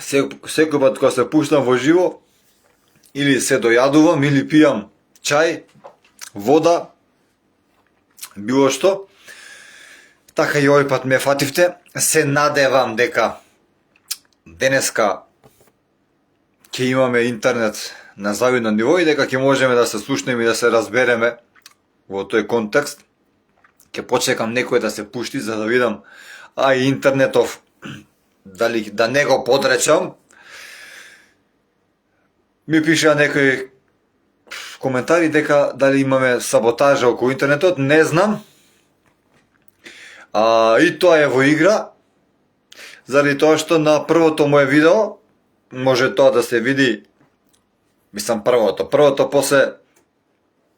секој пат кога се пуштам во живо, или се дојадувам, или пијам чај, вода, било што, така и овој пат ме фативте. Се надевам дека денеска ќе имаме интернет на завидно ниво и дека ќе можеме да се слушнеме и да се разбереме во тој контекст. Ќе почекам некој да се пушти за да видам интернетов дали да не го подречам. Ми пишаа некои коментари дека дали имаме саботажа околу интернетот, не знам. И тоа е во игра, заради тоа што на првото мое видео, може тоа да се види, мислам првото после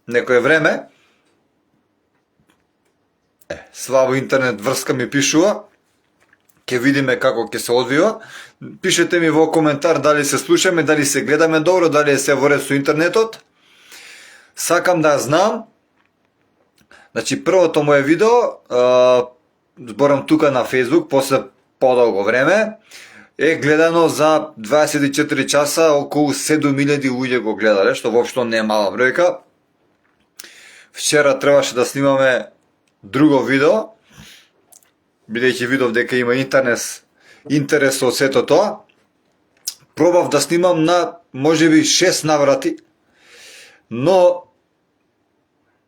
некое време, слабо интернет врска ми пишува, ќе видиме како ќе се одвива. Пишете ми во коментар дали се слушаме, дали се гледаме добро, дали е се во ред со интернетот. Сакам да знам. Значи првото мое видео, зборам тука на Facebook, после подолго време, е гледано за 24 часа, околу 7000 луѓе го гледале, што воопшто не е мала бројка. Вчера требаше да снимаме друго видео, бидејќи видов дека има интерес од сето тоа. Пробав да снимам на можеби 6 наврати, но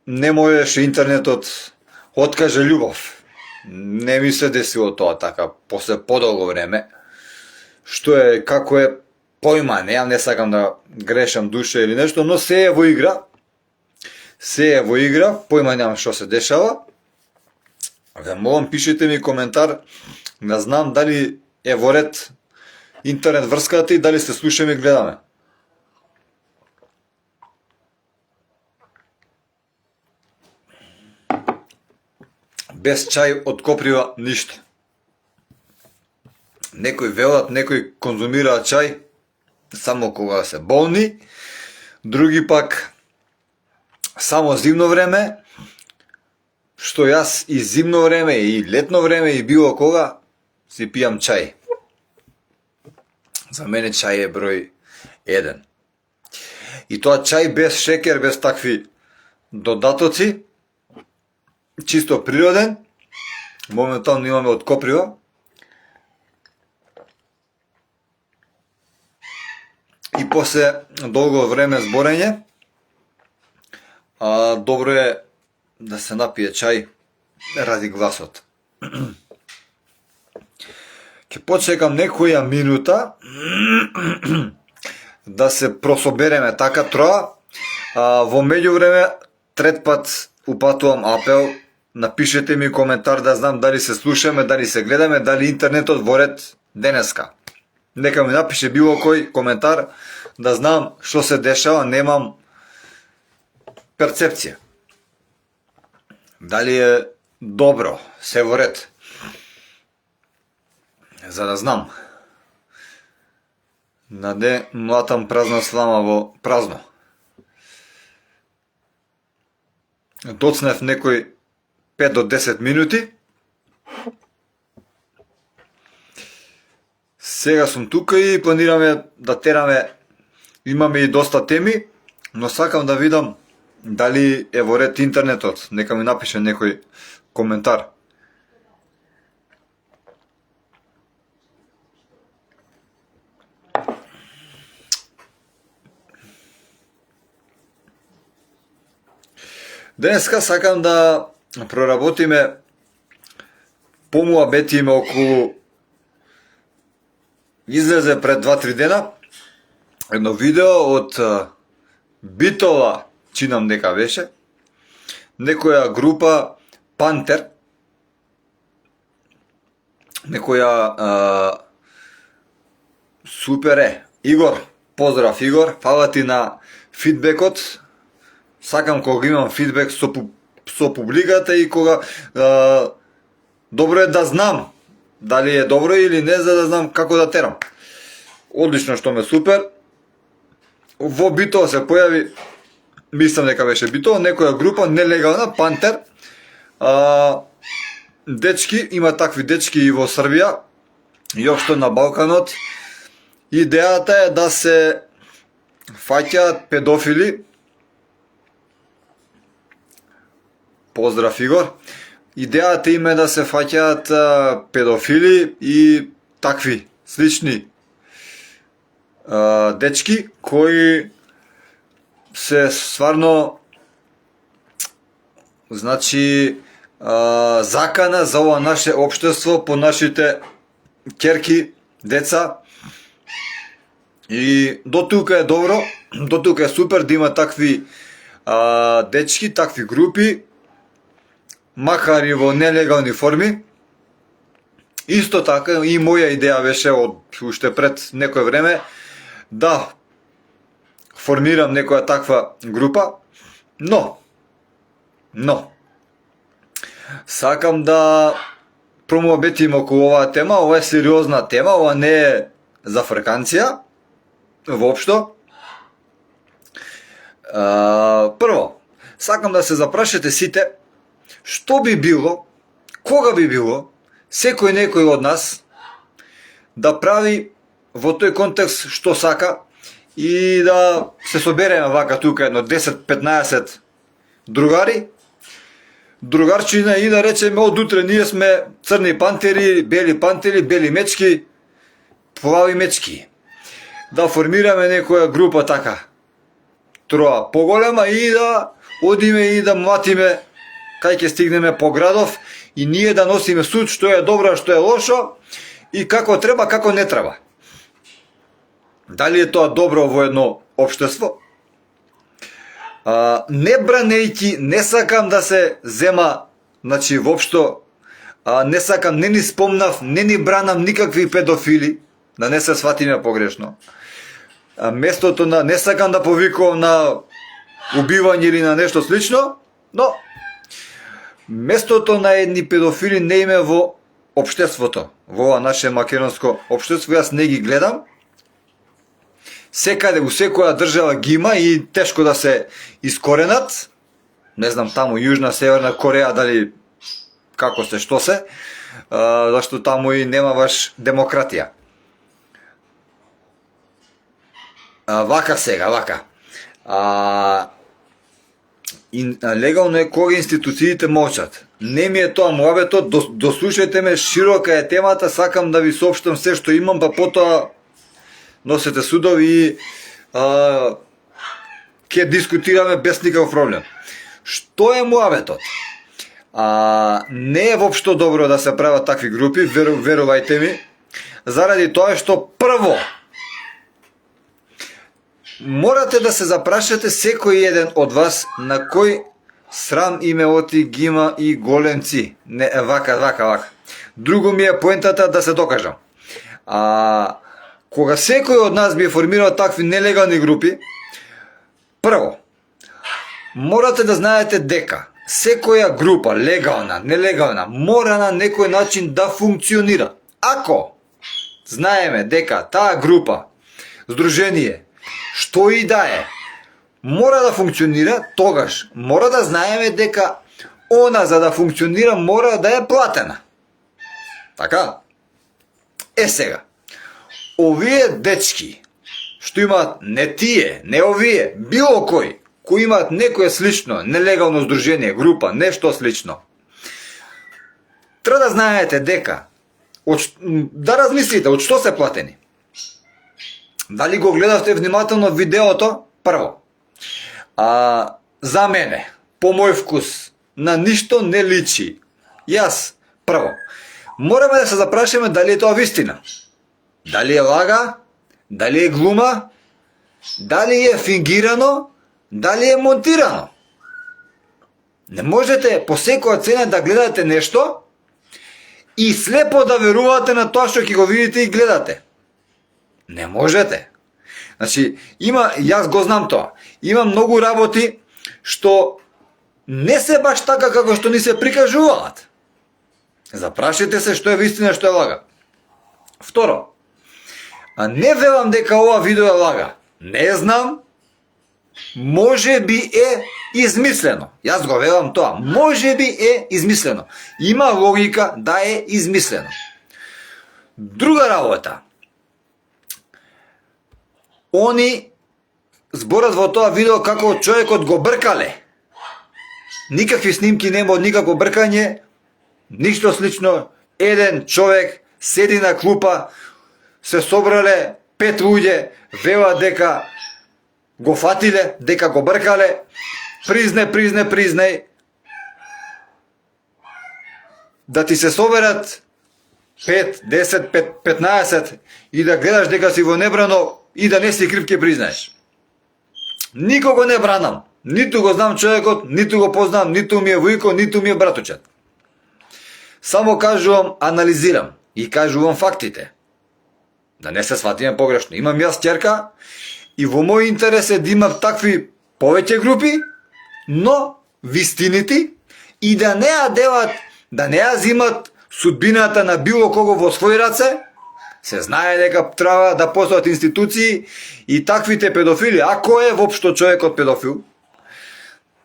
не можеше интернетот, откаже љубов. Не ми се десило тоа така после подолго време. Што е, како е, појма не, не сакам да грешам душа или нешто, но се е во игра. Се е во игра, појма немам што се дешава. Ве молам, пишете ми коментар да знам дали е во ред интернет врската и дали се слушаме и гледаме. Без чај од коприва ништо. Некои велат, некои конзумираат чај само кога се болни, други пак само зимно време, што јас и зимно време, и летно време, и било кога си пијам чај. За мене чај е број 1. И тоа чај без шекер, без такви додатоци, чисто природен, моментално имаме од коприва. И после долго време зборење, добро е да се напие чај ради гласот. Ќе почекам некоја минута да се прособереме така троа. Во меѓувреме, трет пат упатувам апел, напишете ми коментар да знам дали се слушаме, дали се гледаме, дали интернетот во ред денеска. Нека ми напише било кој коментар да знам што се дешава, немам перцепција. Дали е добро, се во ред. За да знам. Да не млатам празна слама во празно. Доцнев некој 5 до 10 минути. Сега сум тука и планираме да тераме, имаме и доста теми, но сакам да видам дали е во ред интернетот. Нека ми напише некој коментар. Денеска сакам да проработиме помуабетиме околу, излезе пред 2-3 дена едно видео од Битола, чинам дека беше, некоја група Пантер, некоја супер е. Игор, поздрав Игор, фала ти на фидбекот. Сакам кога имам фидбек со публиката и кога добро е да знам дали е добро или не, за да знам како да терам. Одлично што ме супер. Во Битола се појави, мислам дека беше Битола, некоја група нелегална, Пантер. Дечки, има такви дечки и во Србија, и општо на Балканот. Идејата е да се фаќаат педофили. Поздрав, Игор. Идејата им е да се фаќаат педофили и такви слични дечки кои се стварно закана за ова наше општество по нашите ќерки, деца. И до тука е добро, до тука е супер да има такви дечки, такви групи, макар и во нелегални форми. Исто така и моја идеја беше од уште пред некое време да формирам некоја таква група, но сакам да промоветим околу оваа тема. Ова е сериозна тема, ова не е за фрканција воопшто. Прво, сакам да се запрашате сите што би било, кога би било секој некој од нас да прави во тој контекст што сака и да се собереме вака тука едно 10-15 другарчина и да речеме од утре ние сме црни пантери, бели мечки, плави мечки. Да формираме некоја група така, троа поголема и да одиме и да млатиме кај ќе стигнеме по градов и ние да носиме суд што е добро, што е лошо и како треба, како не треба. Дали е тоа добро во едно општество? Не бранејќи, не сакам да се зема, воопшто, не сакам, не ни спомнав, не ни бранам никакви педофили, да не се сватиме погрешно. Местото на, не сакам да повикувам на убивање или на нешто слично, но местото на едни педофили не име во општеството, во ова наше македонско општество. Јас не ги гледам. Секаде, у секоја држава ги има и тешко да се искоренат. Не знам таму Јужна, Северна Кореја дали како се, што се, зашто таму и нема баш демократија. Вака сега, вака. Легално е кога институциите молчат. Не ми е тоа муабетот, дослушајте ме, широка е темата, сакам да ви соопштам се што имам, па потоа носете судови и ќе дискутираме без никаков проблем. Што е муабетот? Не е воопшто добро да се прават такви групи, верувајте ми, заради тоа што прво морате да се запрашате секој еден од вас на кој срам име оти ги има и големци. Не, вака. Друго ми е поентата да се докажам. Кога секој од нас би формирал такви нелегални групи, прво, морате да знаете дека секоја група, легална, нелегална, мора на некој начин да функционира. Ако знаеме дека таа група, здружение, што и да е, мора да функционира, тогаш мора да знаеме дека она за да функционира мора да е платена. Така? Сега, овие дечки, што имаат не тие, не овие, било кој имаат некое слично, нелегално здружение, група, нешто слично, треба да знаете дека, да размислите од што се платени. Дали го гледавте внимателно видеото? Прво, за мене, по мој вкус, на ништо не личи. Јас, прво, мораме да се запрашаме дали е тоа вистина. Дали е лага, дали е глума, дали е фингирано, дали е монтирано. Не можете по секоја цена да гледате нешто и слепо да верувате на тоа што ќе го видите и гледате. Не можете. Јас го знам тоа. Има многу работи што не се баш така како што ни се прикажуваат. Запрашите се што е вистина, што е лага. Второ, не велам дека ова видео е лага. Не знам, може би е измислено. Јас го велам тоа. Може би е измислено. Има логика да е измислено. Друга работа. Они зборат во тоа видео како човекот го бркале. Никакви снимки нема од никакво бркање, ништо слично. Еден човек седи на клупа, се собрале 5 луѓе, велат дека го фатиле, дека го бркале, признај, да ти се соберат 5, 10, 15 и да гледаш дека си во небрано и да не си крив ќе признаеш. Никого не бранам, ниту го знам човекот, ниту го познам, ниту ми е војко, ниту ми е браточет. Само кажувам, анализирам и кажувам фактите. Да не се сватиме погрешно. Имам јас ќерка и во мој интерес е да имам такви повеќе групи, но вистините и да не ја делат, да не ја зимат судбината на било кого во своји раце. Се знае дека треба да постојат институции и таквите педофили, ако е воопшто човекот педофил,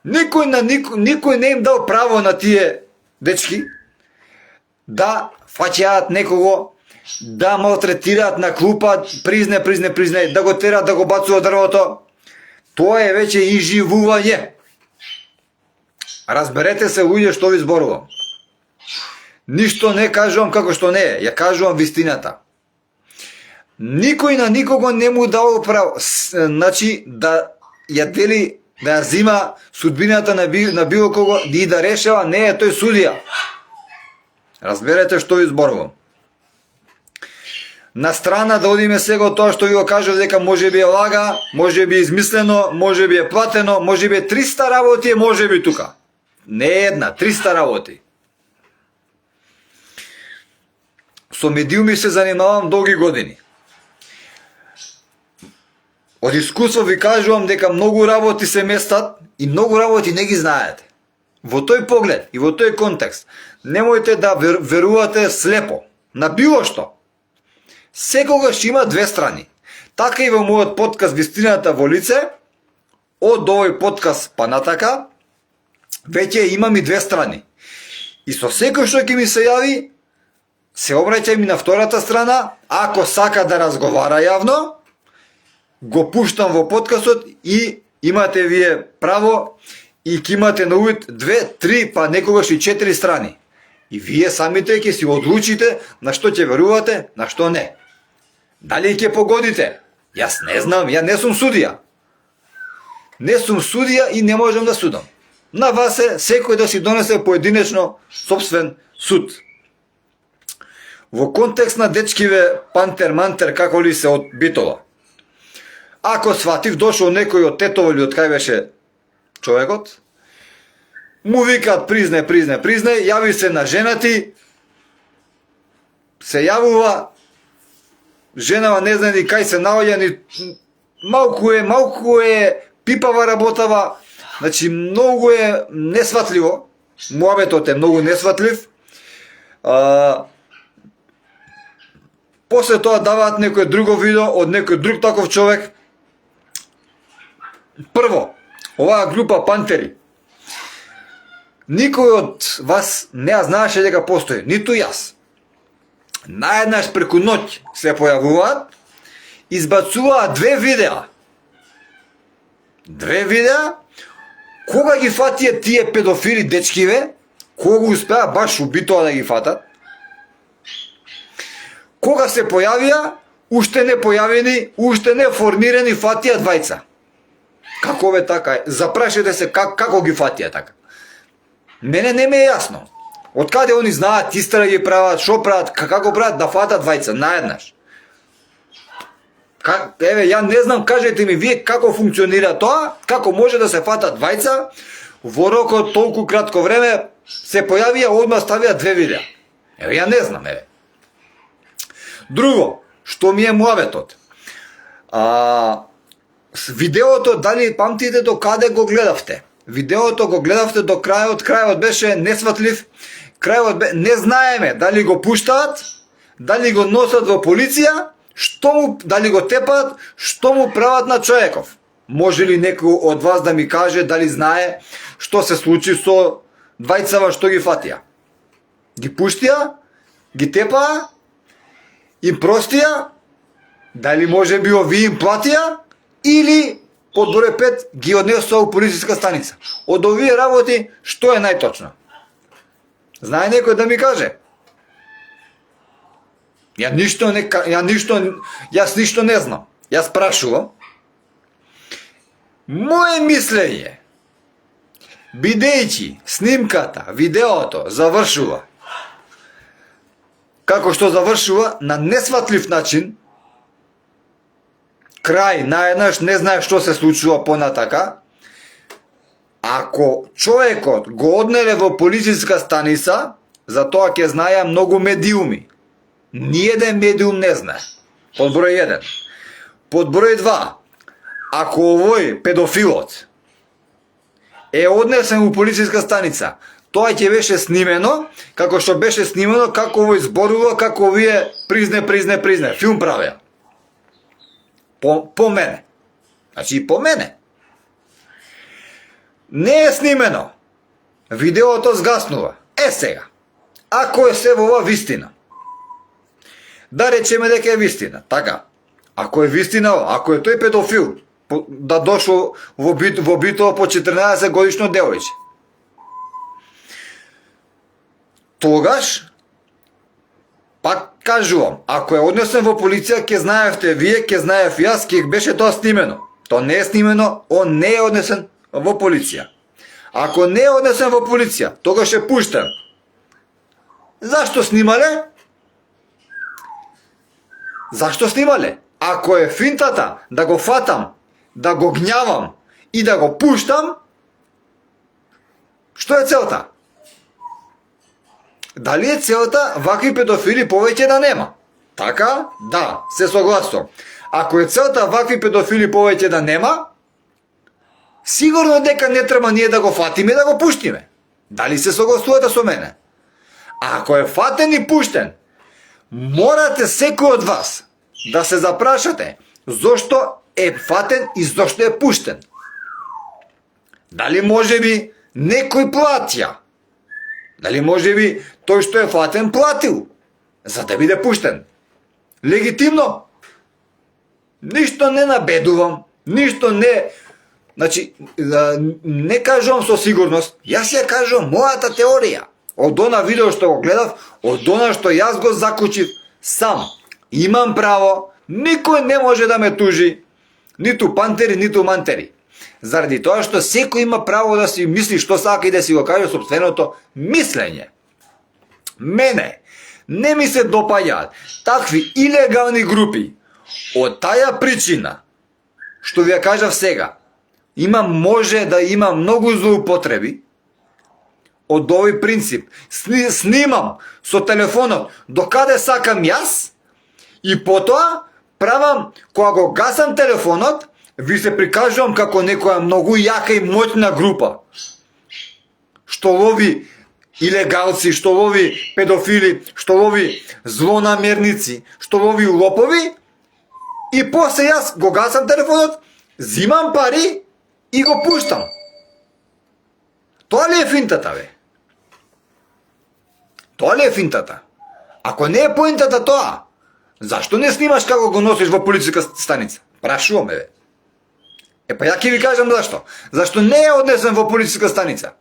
никој не им дал право на тие дечки да фаќаат некого, да малтретираат на клупа, признај, да го терат, да го бацува дрвото. Тоа е веќе изживување. Разберете се, луѓе, што ви зборувам. Ништо не кажувам како што не е, ја кажувам вистината. Никој на никого не му дал право, значи да ја дели, да ја зима судбината на било кого и да решава, не е тој судија. Разберете што ви зборувам. На страна да одиме сега тоа што ви го кажав дека може би е лага, може би е измислено, може би е платено, може би е 300 работи, може би тука. Не е една, 300 работи. Со медиуми се занимавам долги години. Од искуство ви кажувам дека многу работи се местат и многу работи не ги знаете. Во тој поглед и во тој контекст, немојте да верувате слепо на било што. Секогаш има две страни. Така и во мојот подкаст Вистината во лице, од овој подкаст па натака, веќе имам и две страни. И со секој што ќе ми се јави, се обраќај ми на втората страна, ако сака да разговара јавно, го пуштам во подкастот и имате вие право и ќе имате на увид 2, 3, па некогаш и 4 страни. И вие самите ќе си одлучите на што ќе верувате, на што не. Дали ќе погодите? Јас не знам, ја не сум судија. Не сум судија и не можам да судам. На вас е секој да си донесе поединечно собствен суд. Во контекст на дечкиве пантер-мантер како ли се од битова. Ако сватив дошол некој од тетово или од кај беше човекот, му викаат признај, јави се на женати, се јавува, женава не знае ни кај се наоѓа, ни малку е пипава работава, значи многу е несватливо, муабетот е многу несватлив. После тоа даваат некој друго видео од некој друг таков човек. Прво, оваа група пантери. Никој од вас не ја знаеше дека постои, ниту јас. Наеднаш преку ноќ се појавуваат, избацуваат две видеа. Кога ги фатија тие педофили дечкиве, кога успеа баш убитоа да ги фатат, кога се појавија, уште не појавени, уште не формирани фатија двајца. Како бе така? Запрашете се како ги фатија така. Мене не ме е јасно. Од каде они знаат, истраги прават, шо прават, како прават да фатат двајца наеднаш. Еве, ја не знам, кажете ми вие како функционира тоа, како може да се фатат двајца, во рок од толку кратко време се појавија, одма ставија две видеа. Еве, ја не знам, еве. Друго, што ми е муабетот. Видеото, дали памтите до каде го гледавте? Видеото го гледавте до крајот беше несватлив, не знаеме дали го пуштаат, дали го носат во полиција, дали го тепаат, што му прават на човеков. Може ли некој од вас да ми каже дали знае што се случи со двајцава што ги фатија? Ги пуштија, ги тепаа, им простија, Дали може би овие им платија или под број 5 ги однесува у полициска станица. Од овие работи што е најточно? Знае некој да ми каже? Јас ништо не знам. Јас прашувам. Моje мислење, бидејќи снимката, видеото завршува како што завршува на несватлив начин, крај, наеднаш не знае што се случува понатака, ако човекот го однеле во полициска станица, за тоа ќе знаеа многу медиуми. Ниеден медиум не знае. Под број 1. Под број 2. Ако овој педофилот е однесен у полициска станица, тоа ќе беше снимено, како што беше снимено како овој зборува, како овие призне, филм правеа. По мене. Значи по мене. Не е снимено. Видеото згаснува. Сега. Ако е се ова вистина. Да речеме дека е вистина. Така. Ако е вистина, ако е тој педофил, да дошло во битово по 14 годишно девојче. Тогаш, пак кажувам, ако е однесен во полиција, ќе знаевте вие, ќе знаев јас, ќе беше тоа снимено. Тоа не е снимено, он не е однесен во полиција. Ако не е однесен во полиција, тогаш е пуштен. Зашто снимале? Зашто снимале? Ако е финтата да го фатам, да го гњавам и да го пуштам, што е целта? Дали е целта вакви педофили повеќе да нема? Така? Да, се согласувам. Ако е целта вакви педофили повеќе да нема, сигурно дека не треба ние да го фатиме и да го пуштиме. Дали се согласувате со мене? А ако е фатен и пуштен, морате секој од вас да се запрашате зошто е фатен и зошто е пуштен. Дали може би некој платја? Дали може би тој што е фатен платил за да биде пуштен? Легитимно? Ништо не набедувам, ништо не... Значи, не кажувам со сигурност, јас ја кажувам мојата теорија. Од она видео што го гледав, од она што јас го закучив сам. Имам право, никој не може да ме тужи, ниту пантери, ниту мантери. Заради тоа што секој има право да си мисли што сака и да си го каже собственото мислење. Мене не ми се допаѓаат такви илегални групи од таја причина, што ви ја кажав сега, може да има многу злоупотреби од овој принцип. Снимам со телефонот докаде сакам јас и потоа правам, кога го гасам телефонот, ви се прикажувам како некоја многу јака и моćна група, што лови илегалци, што лови педофили, што лови злонамерници, што лови лопови, и после јас го гасам телефонот, зимам пари и го пуштам. Тоа ли е финтата, бе? Тоа ли е финтата? Ако не е поинтата тоа, зашто не снимаш како го носиш во полициска станица? Прашуваме, бе. Па ја ќе ви кажам зашто. Зашто не е однесен во полициска станица,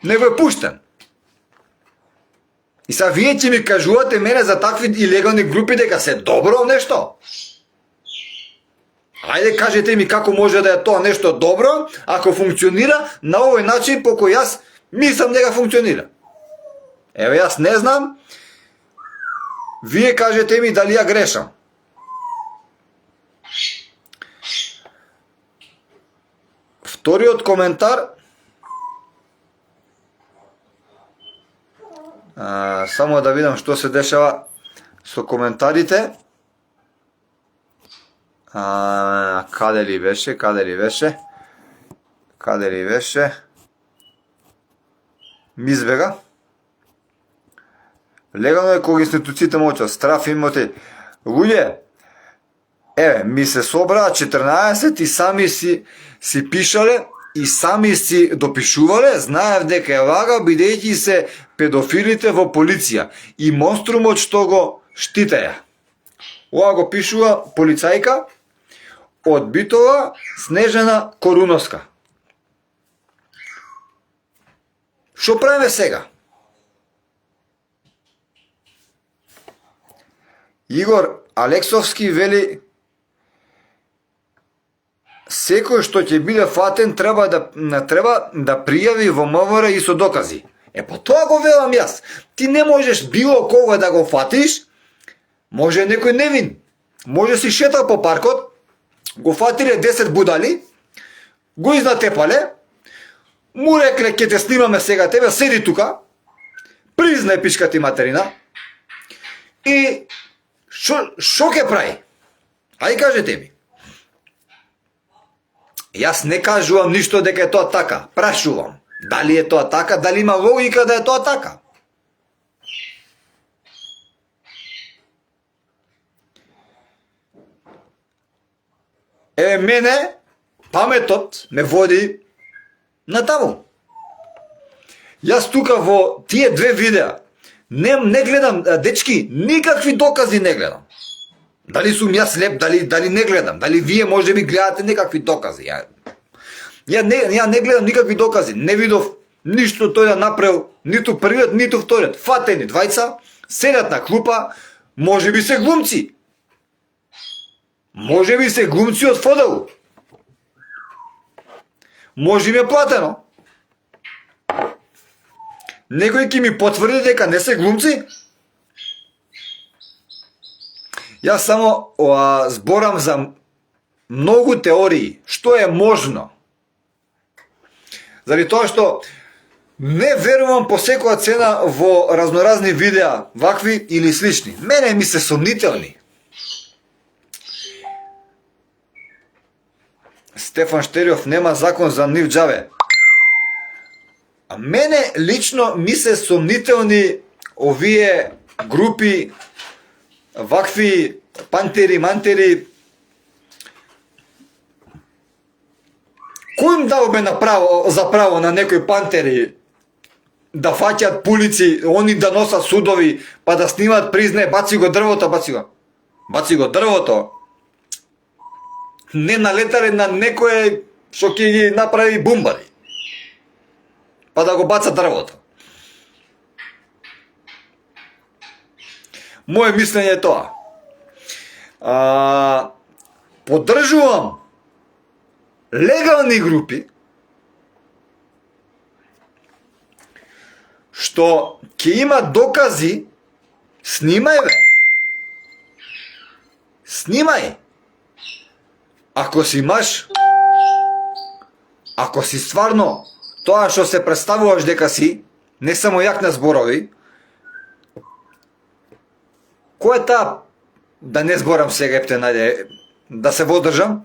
него е пуштен. И са вие ќе ми кажувате мене за такви илегални групи дека се добро нешто? Ајде кажете ми како може да е тоа нешто добро, ако функционира на овој начин по кој јас мислам дека функционира. Еве јас не знам, вие кажете ми дали ја грешам. Вториот коментар, само да видам што се дешава со коментарите. Каде ли беше? Ми избега. Легално е кога институциите молчат, страф имоти. Луѓе, ми се собраа 14 и сами си пишале и сами си допишувале, знаев дека е лага, бидејќи се педофилите во полиција и монструмот што го штитеја. Ова го пишува полицајка од Битола, Снежана Коруновска. Што правиме сега? Игор Алексовски вели: секој што ќе биде фатен треба да пријави во МВР и со докази. По тоа го велам јас. Ти не можеш било кога да го фатиш. Може некој невин. Може си шета по паркот, го фатиле 10 будали, го изнатепале, му рекле ќе те снимаме сега тебе, седи тука, признај пичка ти материна, и шо ќе прави? Ај кажете ми. Јас не кажувам ништо дека е тоа така, прашувам. Дали е тоа така, дали има логика да е тоа така? Мене паметот ме води натаму. Јас тука во тие две видеа не гледам, дечки, никакви докази не гледам. Дали сум јас слеп, дали не гледам, дали вие можеби гледате некакви докази. Ја не гледам никакви докази, не видов ништо тој да направил, ниту првиот, ниту вториот. Фатени двајца, седат на клупа, можеби се глумци. Можеби се глумци од ФДУ. Може им е платено. Некој ќе ми потврди дека не се глумци? Јас само зборам за многу теории, што е можно. Заради тоа што не верувам по секоја цена во разноразни видеа, вакви или слични. Мене ми се сомнителни. Стефан Штериов: нема закон за нив џаве. А мене лично ми се сомнителни овие групи, вакви пантери, мантери. Кој им дал бе за право на некои пантери да фаќат пулици, они да носат судови, па да снимат призне, баци го дрвото, баци го дрвото. Не налетале на некој што ќе ги направи бумбари, па да го баца дрвото. Моje мислење е тоа. Поддржувам легални групи што ќе има докази. Снимај бе. Снимај. Ако си маж, ако си стварно тоа што се представуваш дека си, не само јак на зборови, кој е таа, да не зборам сега, да се водржам,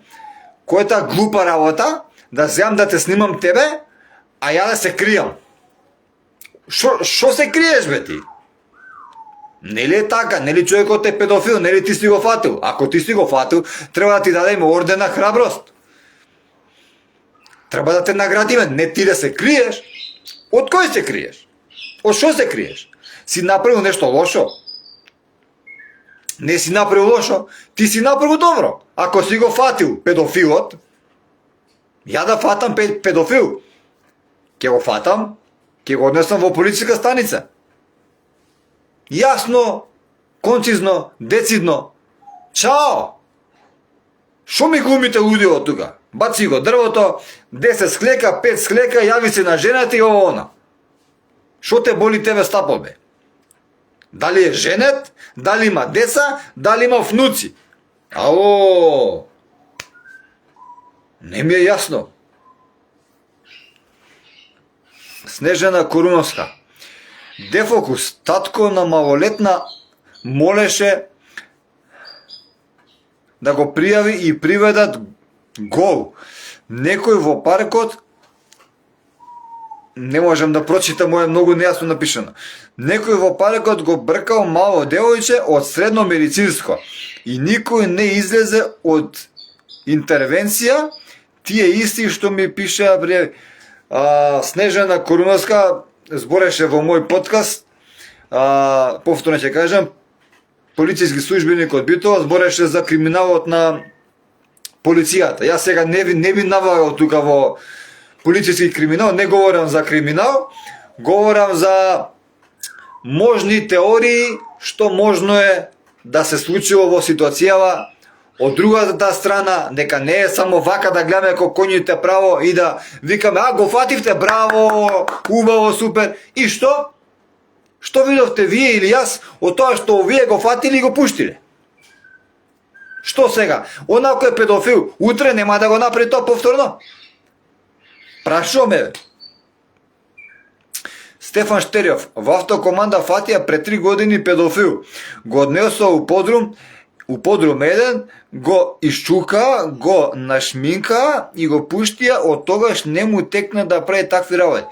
кој е таа глупа работа, да земам да те снимам тебе, а ја да се кријам? Шо се криеш бе ти? Нели е така? Нели човекот е педофил? Нели ти си го фатил? Ако ти си го фатил, треба да ти дадеме орден на храброст. Треба да те наградиме, не ти да се криеш. Од кој се криеш? Од шо се криеш? Си направил нешто лошо? Не си направил лошо, ти си направил добро. Ако си го фатил педофилот, ја да фатам педофил, ќе го фатам, ќе го однесам во полициска станица. Јасно, концизно, децидно. Чао! Шо ми глумите лудио тука? Баци го дрвото, 10 склека, 5 склека, јави се на жената и ово она. Шо те боли тебе стапо бе? Дали е женет, дали има деца, дали има внуци? Ало! Не ми е јасно. Снежана Коруновска. Дефокус, татко на малолетна, молеше да го пријави и приведат гол. Некој во паркот, не можам да прочитам, е многу нејасно напишано. Некој во паркот го бркал мало девојче од средно медицинско и никој не излезе од интервенција. Тие исти што ми пишеа бре. Снежана Коруновска збореше во мој подкаст, повторно ќе кажам, полициски службеник од Битола збореше за криминалот на полицијата. Јас сега не би навлагал тука во полициски криминал, не говорам за криминал, говорам за можни теории што можно е да се случило во ситуацијава од другата страна, дека не е само вака да гледаме како коњите право и да викаме, го фативте, браво, убаво, супер. И што? Што видовте вие или јас од тоа што вие го фатили и го пуштиле? Што сега? Онако е педофил, утре нема да го направи тоа повторно? Прашуваме. Стефан Штерјов, во автокоманда Фатија пред 3 години педофил. Го однесо у подрум 1, го исчука, го нашминка и го пуштија, од тогаш не му текна да прави такви работи.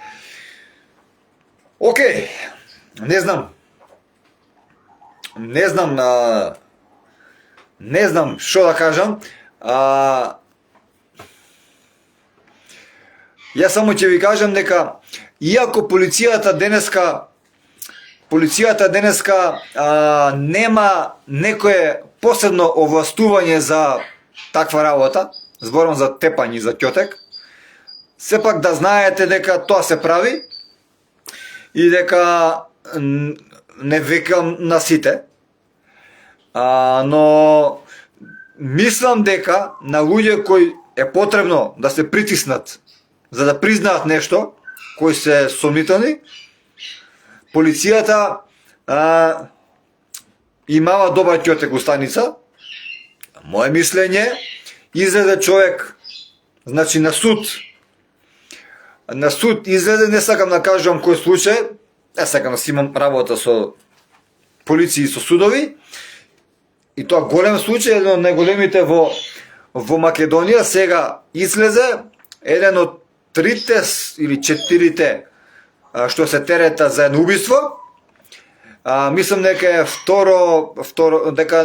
Океј, не знам. Не знам што да кажам. Јас само ќе ви кажам дека иако полицијата денеска нема некое посебно овластување за таква работа, зборам за тепање за ќотек, сепак да знаете дека тоа се прави и дека не викам на сите, но мислам дека на луѓе кои е потребно да се притиснат за да признаат нешто, кои се сомнителни, полицијата имала добар ќотек у станица. Моje мислење, излезе човек, значи на суд излезе, не сакам да кажам кој случај, не сакам да си имам работа со полиција и со судови, и тоа голем случај, еден од најголемите во Македонија, сега излезе еден од 3 или 4 што се терета за едно убиство. Мислам дека е второ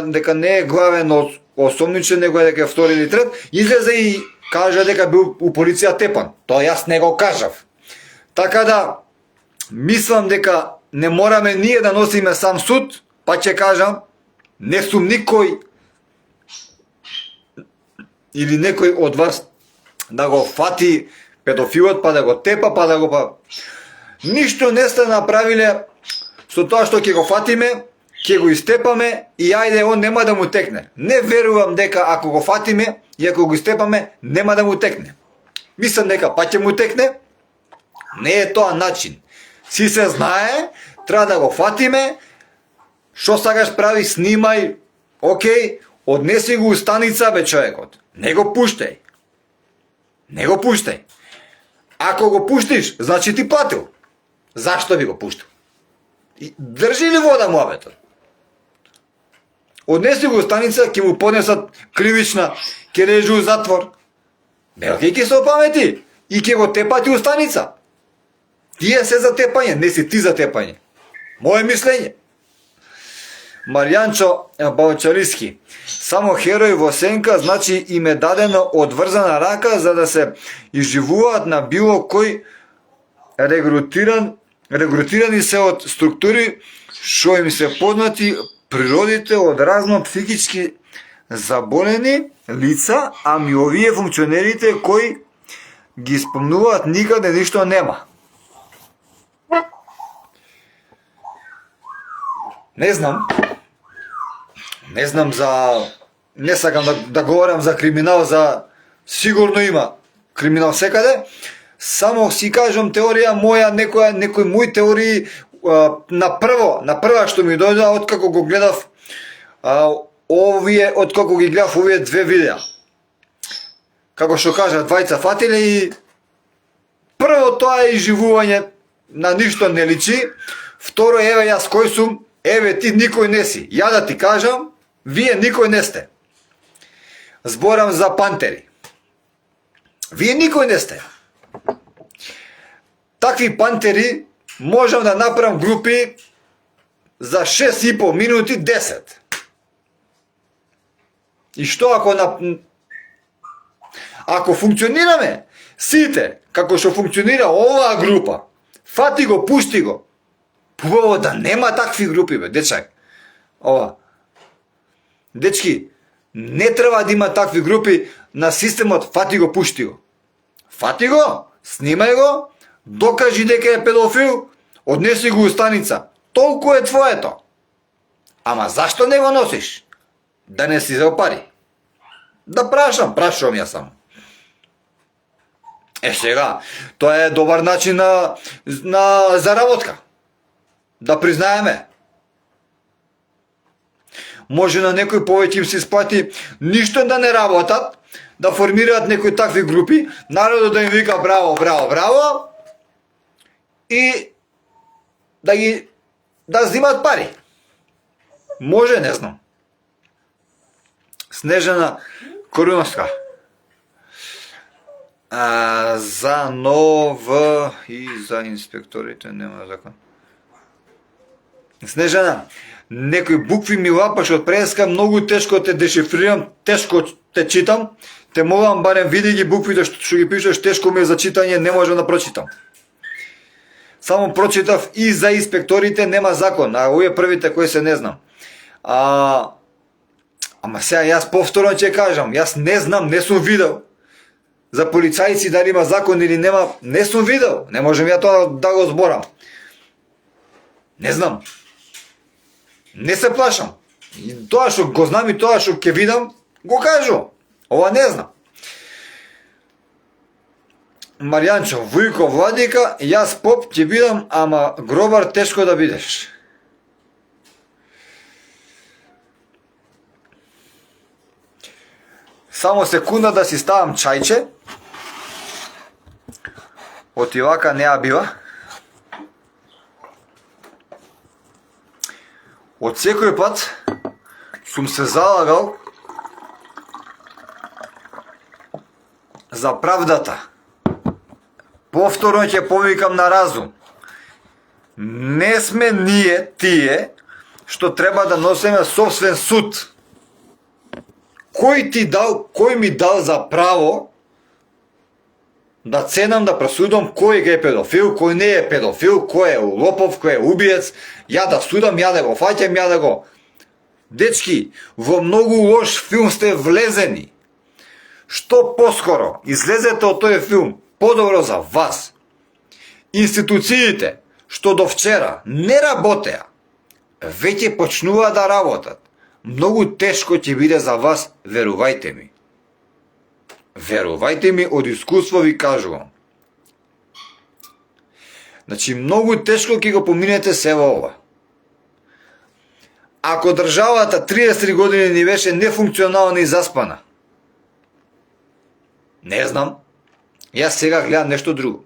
дека не е главен осомничен, него е дека е втори или трет. Излезе и кажа дека бил у полиција тепан. Тоа јас не го кажав. Така да мислам дека не мораме ние да носиме сам суд, па ќе кажам, не сум никој или некој од вас да го фати педофилот, па да го тепа, па да го Ништо не сте направиле со тоа што ќе го фатиме, ќе го истепаме и ајде он нема да му текне. Не верувам дека ако го фатиме и ако го истепаме, нема да му текне. Мислам дека па ќе му текне. Не е тоа начин. Си се знае, треба да го фатиме. Што сакаш прави, снимај, окей, однеси го у станица бе човекот. Не го пуштај. Не го пуштај. Ако го пуштиш, значи ти платил. Зашто би го пуштил? Држи ли вода муабетот? Однеси го у станица, ќе му поднесат кривична, ќе лежи у затвор. Белки ќе се опамети и ќе го тепати у станица. Тие се за тепање, не си ти за тепање. Моje мислење. Маријанчо Балчариски. Само херои во сенка, значи им е дадено одврзана рака за да се изживуваат на било кој регрутирани се од структури што им се познати природите од разно психички заболени лица, ами овие функционерите кои ги спомнуваат никаде ништо нема. Не знам не сакам да говорам за криминал, сигурно има криминал секаде. Само си кажам теорија моја, некои мои теории на прва што ми дојде откако го гледав откако ги гледав овие 2 видеа. Како што кажа, двајца фатиле и прво тоа е изживување, на ништо не личи. Второ, еве јас кој сум, еве ти никој не си. Ја да ти кажам, вие никој не сте. Зборам за пантери. Вие никој не сте. Такви пантери можам да направам групи за 6,5 минути 10. И што ако функционираме сите како што функционира оваа група, фати го, пусти го. Побаво да нема такви групи бе, дечак. Дечки, не треба да има такви групи на системот, фати го, пушти го. Фати го, снимај го, докажи дека е педофил, однеси го у станица. Толку е твоето. Ама зашто не го носиш? Да не си зел пари. Да прашувам ја само. Сега, тоа е добар начин на заработка. Да признаеме. Може на некој повеќе им се исплати ништо да не работат, да формираат некои такви групи, народот да им вика браво, браво, браво и да взимат пари. Може, не знам. Снежана Коруновска. За НОВ и за инспекторите нема закон. Снежана, некои букви ми лапаш од преска, многу тешко те дешифрирам, тешко те читам, те молам барем види ги буквите што ги пишеш, тешко ми е за читање, не можам да прочитам. Само прочитав и за инспекторите нема закон, а овие првите кои се не знам. Ама сега јас повторно ќе кажам, јас не знам, не сум видел за полицајци дали има закон или нема, не сум видел, не можем ја тоа да го зборам. Не знам. Не се плашам. И тоа што го знам и тоа што ќе видам, го кажу. Ова не знам. Маријанчо, Вујко, Владика, јас поп ќе бидам, ама гробар тешко да бидеш. Само секунда да си ставам чајче. Отивака неа бива. Од секој пат сум се залагал за правдата. Повторно ќе повикам на разум. Не сме ние тие што треба да носиме собствен суд. Кој ми дал за право да ценам, да пресудам кој е педофил, кој не е педофил, кој е лопов, кој е убиец, ја да судам, ја да го фаќам, ја да го... Дечки, во многу лош филм сте влезени. Што поскоро излезете од тој филм, подобро за вас. Институциите, што до вчера не работеа, веќе почнува да работат. Многу тешко ќе биде за вас, верувајте ми. Верувајте ми, од искуство ви кажувам. Значи, многу тешко ќе го поминете се во ова. Ако државата 33 години ни беше нефункционална и заспана, не знам, јас сега гледам нешто друго.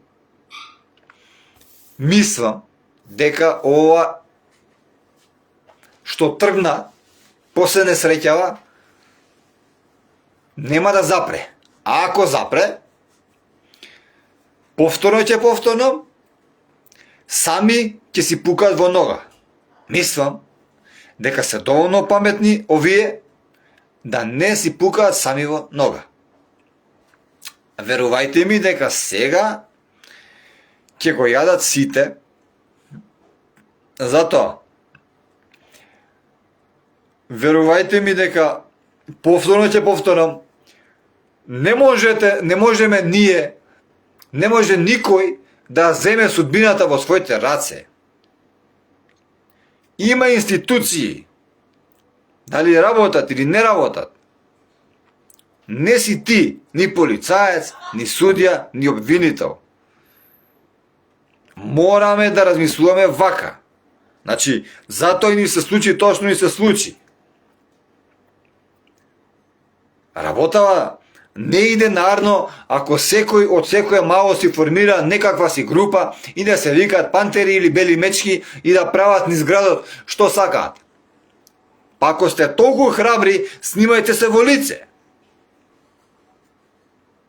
Мислам дека ова што тргна, после не среќава, нема да запре. А ако запре, повторно, сами ќе си пукат во нога. Мислам дека се доволно паметни овие да не си пукаат сами во нога. Верувајте ми дека сега ќе го јадат сите. Затоа, верувајте ми дека повторно ќе повторам, не можеме ние, не може никој да земе судбината во своите раце. Има институции, дали работат или не работат. Не си ти ни полицаец, ни судија, ни обвинител. Мораме да размислуваме вака. Значи, затоа и ни се случи тоа што ни се случи. Работава не иде нарно ако секој од секоја мало си формира некаква си група и да се викаат пантери или бели мечки и да прават низ градот што сакаат. Па ако сте толку храбри, снимајте се во лице.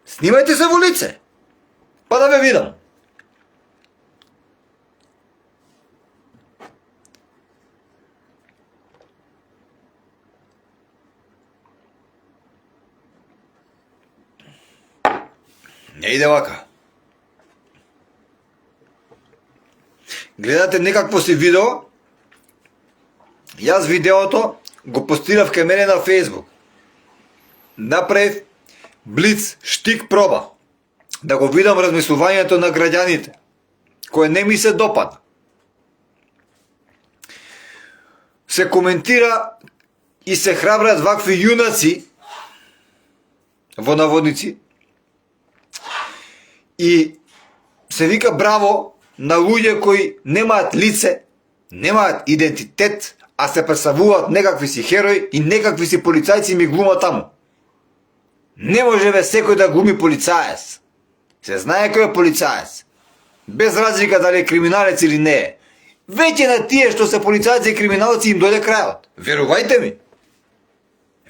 Снимајте се во лице. Па да ве видам. Не иде вака. Гледате некакво си видео, јас видеото го постирав кај мене на Facebook. Направив блиц штик проба да го видам размислувањето на граѓаните, кое не ми се допадна. Се коментира и се храбрат вакви јунаци во наводници и се вика браво на луѓе кои немаат лице, немаат идентитет, а се представуваат некакви си херои и некакви си полицајци ми глумат таму. Не може бе секој да глуми полицаец. Се знае кој е полицаец. Без разлика дали е криминалец или не е. Веќе на тие што се полицајци и криминалци им дојде крајот. Верувајте ми.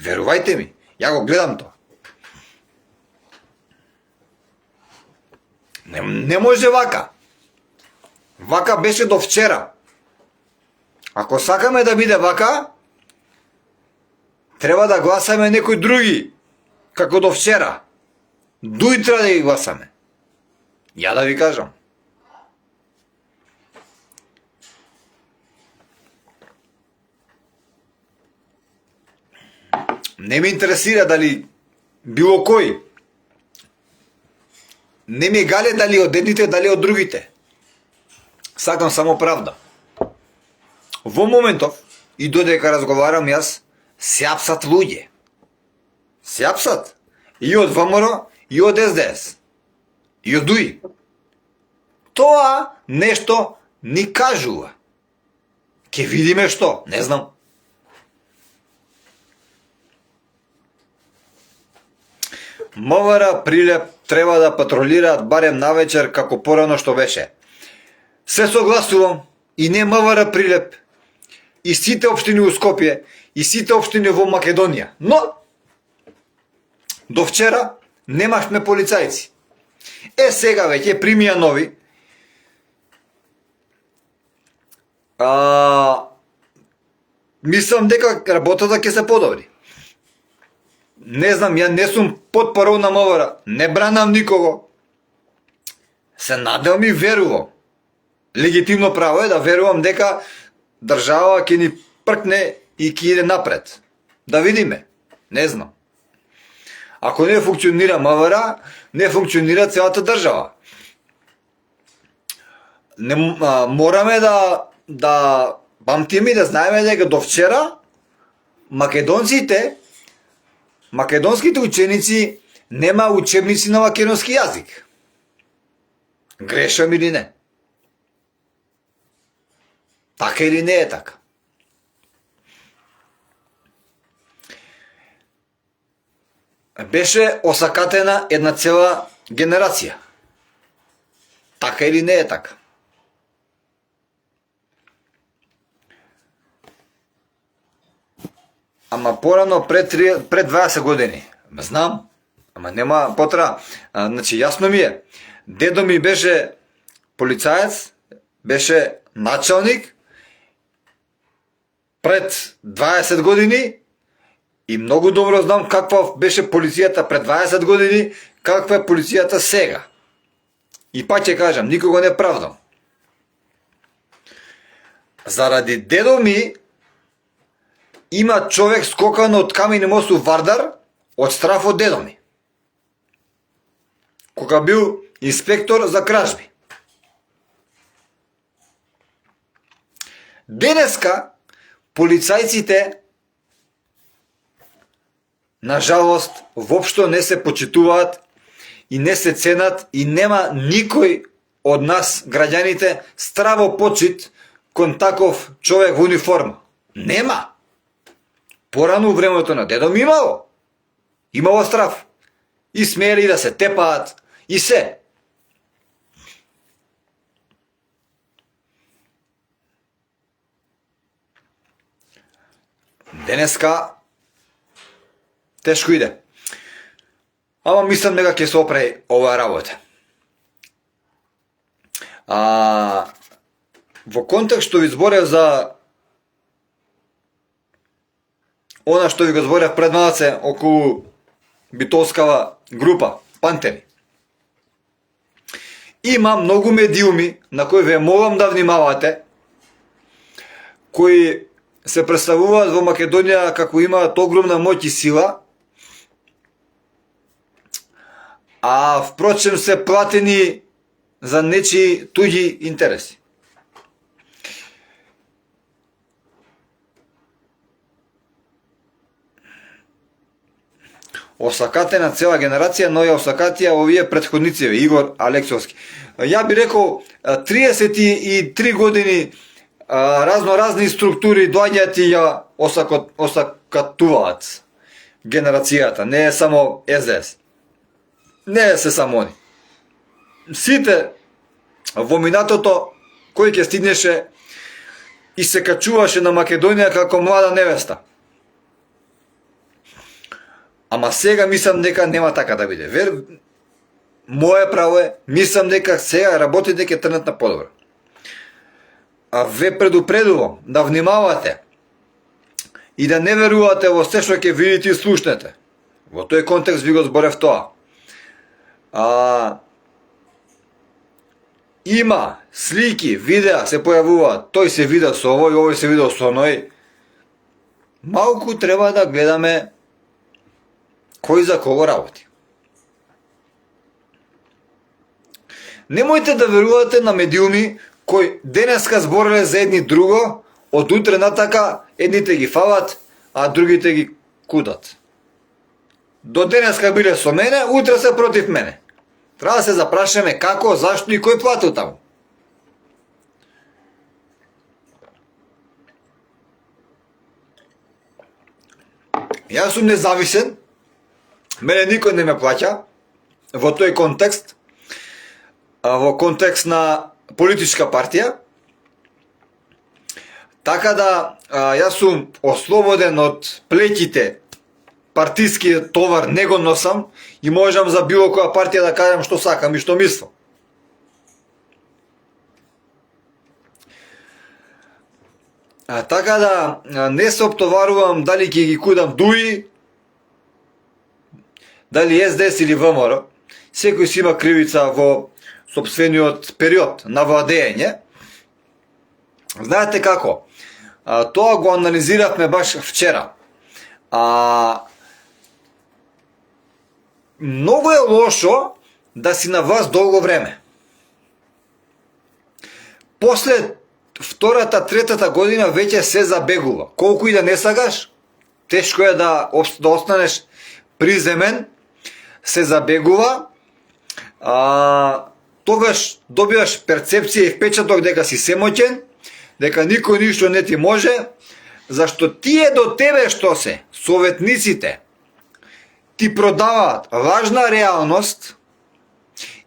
Верувајте ми. Ја го гледам тоа. Не може вака. Вака беше до вчера. Ако сакаме да биде вака, треба да гласаме некои други, како до вчера. Дујтра да ги гласаме. Ја да ви кажам. Не ме интересира дали било кој. Не ми гале дали од едните, дали од другите. Сакам само правда. Во моментов, и додека разговарам јас, се апсат луѓе. Се апсат. И од ВМРО, и од СДС. И од ДУИ. Тоа нешто ни кажува. Ке видиме што, не знам. МВР, Прилеп треба да патролираат барем навечер како порано што беше. Се согласувам, и не МВР Прилеп, и сите општини у Скопје, и сите општини во Македонија. Но, до вчера немашме полицајци. Сега веќе примија нови. Мислам дека работата ќе се подобри. Не знам, ја не сум потпоров на МВР, не бранам никого. Се надевам и верувам. Легитимно право е да верувам дека држава ќе ни пркне и ќе иде напред. Да видиме. Не знам. Ако не функционира МВР, не функционира целата држава. Мораме да памтиме и да знаеме дека до вчера македонските ученици нема учебници на македонски јазик. Грешам или не? Така или не е така? Беше осакатена една цела генерација. Така или не е така? Ама порано пред 20 години. Знам, ама нема потреба. Значи, јасно ми е. Дедо ми беше полицаец, беше началник пред 20 години и многу добро знам каква беше полицијата пред 20 години, каква е полицијата сега. И пак ќе кажам, никого не правдам. Заради дедо ми има човек скокан од Камени мост у Вардар од страф од дедо ми. Кога бил инспектор за кражби. Денеска полицајците на жалост воопшто не се почитуваат и не се ценат и нема никој од нас граѓаните здраво почит кон таков човек во униформа. Нема. Порано у времето на дедо ми имало. Имало страв. И смели да се тепаат и се. Денеска тешко иде. Ама мислам дека ќе се опре оваа работа. Во контекст што ви зборев за она што ви го зборев пред малце околу битолскава група, Пантери. Има многу медиуми на кои ве молам да внимавате, кои се представуваат во Македонија како имаат огромна моќ и сила, а впрочем се платени за нечии туѓи интереси. Осакатена цела генерација, но ја осакатија овие претходници, Игор Алексовски. Ја би рекол 33 години разни структури доаѓаат и ја осакатуваат генерацијата, не е само СДС. Не е се само они. Сите во минатото кој ќе стигнеше и се качуваше на Македонија како млада невеста. Ама сега мислам дека нема така да биде. Моје право е, мислам дека сега работите ќе трнат на подобро. А ве предупредувам да внимавате и да не верувате во се што ќе видите и слушнете. Во тој контекст ви го зборев тоа. Има слики, видеа се појавуваат, тој се видел со овој се видел со оној. Малку треба да гледаме кој за кого работи. Немојте да верувате на медиуми кои денеска збореле за едни друго, од утре натака едните ги фалат, а другите ги кудат. До денеска биле со мене, утре се против мене. Треба да се запрашаме како, зашто и кој платил таму. Јас сум независен, мене никој не ме плаќа во тој контекст, во контекст на политичка партија. Така да јас сум ослободен од плеќите, партискиот товар не го носам и можам за било која партија да кажам што сакам и што мислам. Така да не се оптоварувам дали ќе ги кудам ДУИ, дали СДС или ВМРО. Секој си има кривица во сопствениот период на владење. Знаете како? Тоа го анализиравме баш вчера. Многу е лошо да си на власт долго време. После втората, третата година веќе се забегува. Колку и да не сагаш, тешко е да останеш приземен, се забегува, тогаш добиваш перцепција и впечаток дека си семоќен, дека никој ништо не ти може, зашто тие до тебе што се, советниците, ти продаваат важна реалност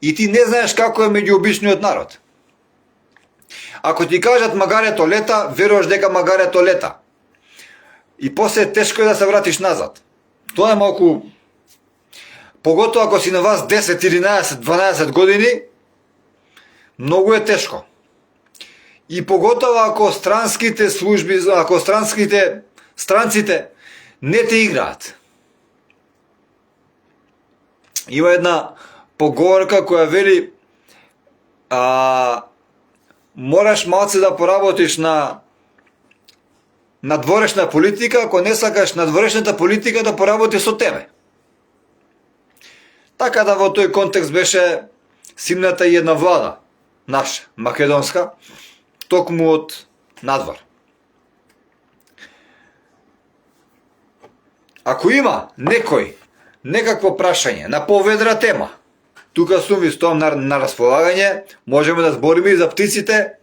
и ти не знаеш како е меѓу обичниот народ. Ако ти кажат магарето лета, веруваш дека магарето лета. И после тешко е да се вратиш назад. Тоа е малку... Поготоа ако си на вас 10, 11, 12 години, многу е тешко. И поготоа ако странските служби, ако странците не те играат. Има една поговорка која вели мораш малце да поработиш на надворешна политика, ако не сакаш надворешната политика да поработи со тебе. Така да во тој контекст беше симната и една влада, наша, македонска, токму од надвор. Ако има некој, некакво прашање на поведра тема, тука сум ви стоам на располагање, можеме да збориме и за птиците.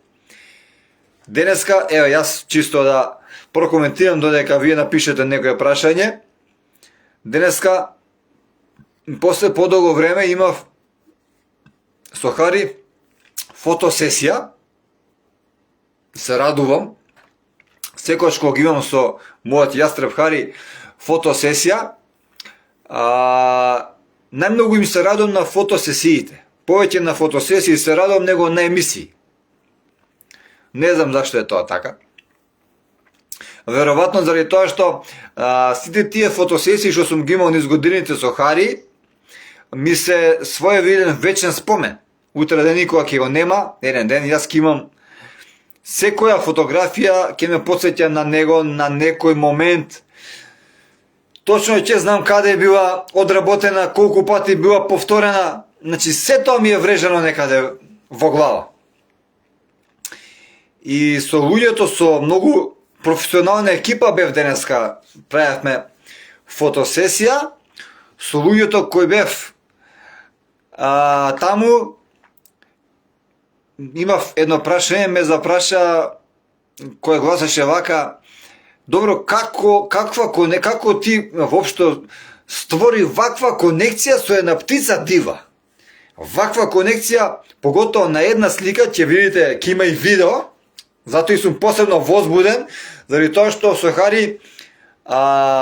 Денеска, еве јас чисто да прокоментирам додека вие напишете некој прашање. Денеска, после подолго време имав со Хари фотосесија. Се радувам. Секогаш кога имам со мојот јастреб Хари фотосесија, најмногу им се радувам на фотосесиите. Повеќе на фотосесии се радувам него на емисии. Не знам зашто е тоа така. Веројатно заради тоа што сите тие фотосесии што сум ги имал низ годините со Хари, ми се своевиден вечен спомен. Утре ден никога ќе го нема, еден ден јас ќе имам секоја фотографија ќе ме потсеќа на него, на некој момент. Точно ќе знам каде била одработена, колку пати била повторена. Значи, се тоа ми е врежано некаде во глава. И со луѓето со многу професионална екипа бев денеска, правевме фотосесија со луѓето кои бев таму. Имав едно прашање, ме запраша кој гласеше вака: добро, како ти воопшто створи ваква конекција со една птица дива? Ваква конекција, поготово на една слика, ќе видите, ќе има и видео, затоа и сум посебно возбуден, заради тоа што со Хари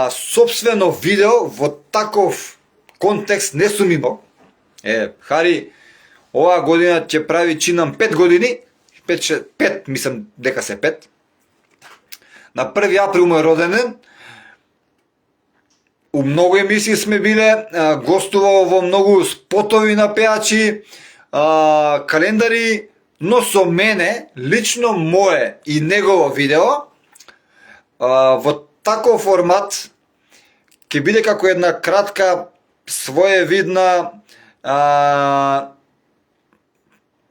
собствено видео во таков контекст не сум имал. Хари оваа година ќе прави, чинам, 5 години, 5, мислам дека се 5. На 1 април му е роденден. У многу емисии сме биле, гостувал во многу спотови на пеачи, календари, но со мене, лично мое и негово видео, во таков формат, ќе биде како една кратка, своевидна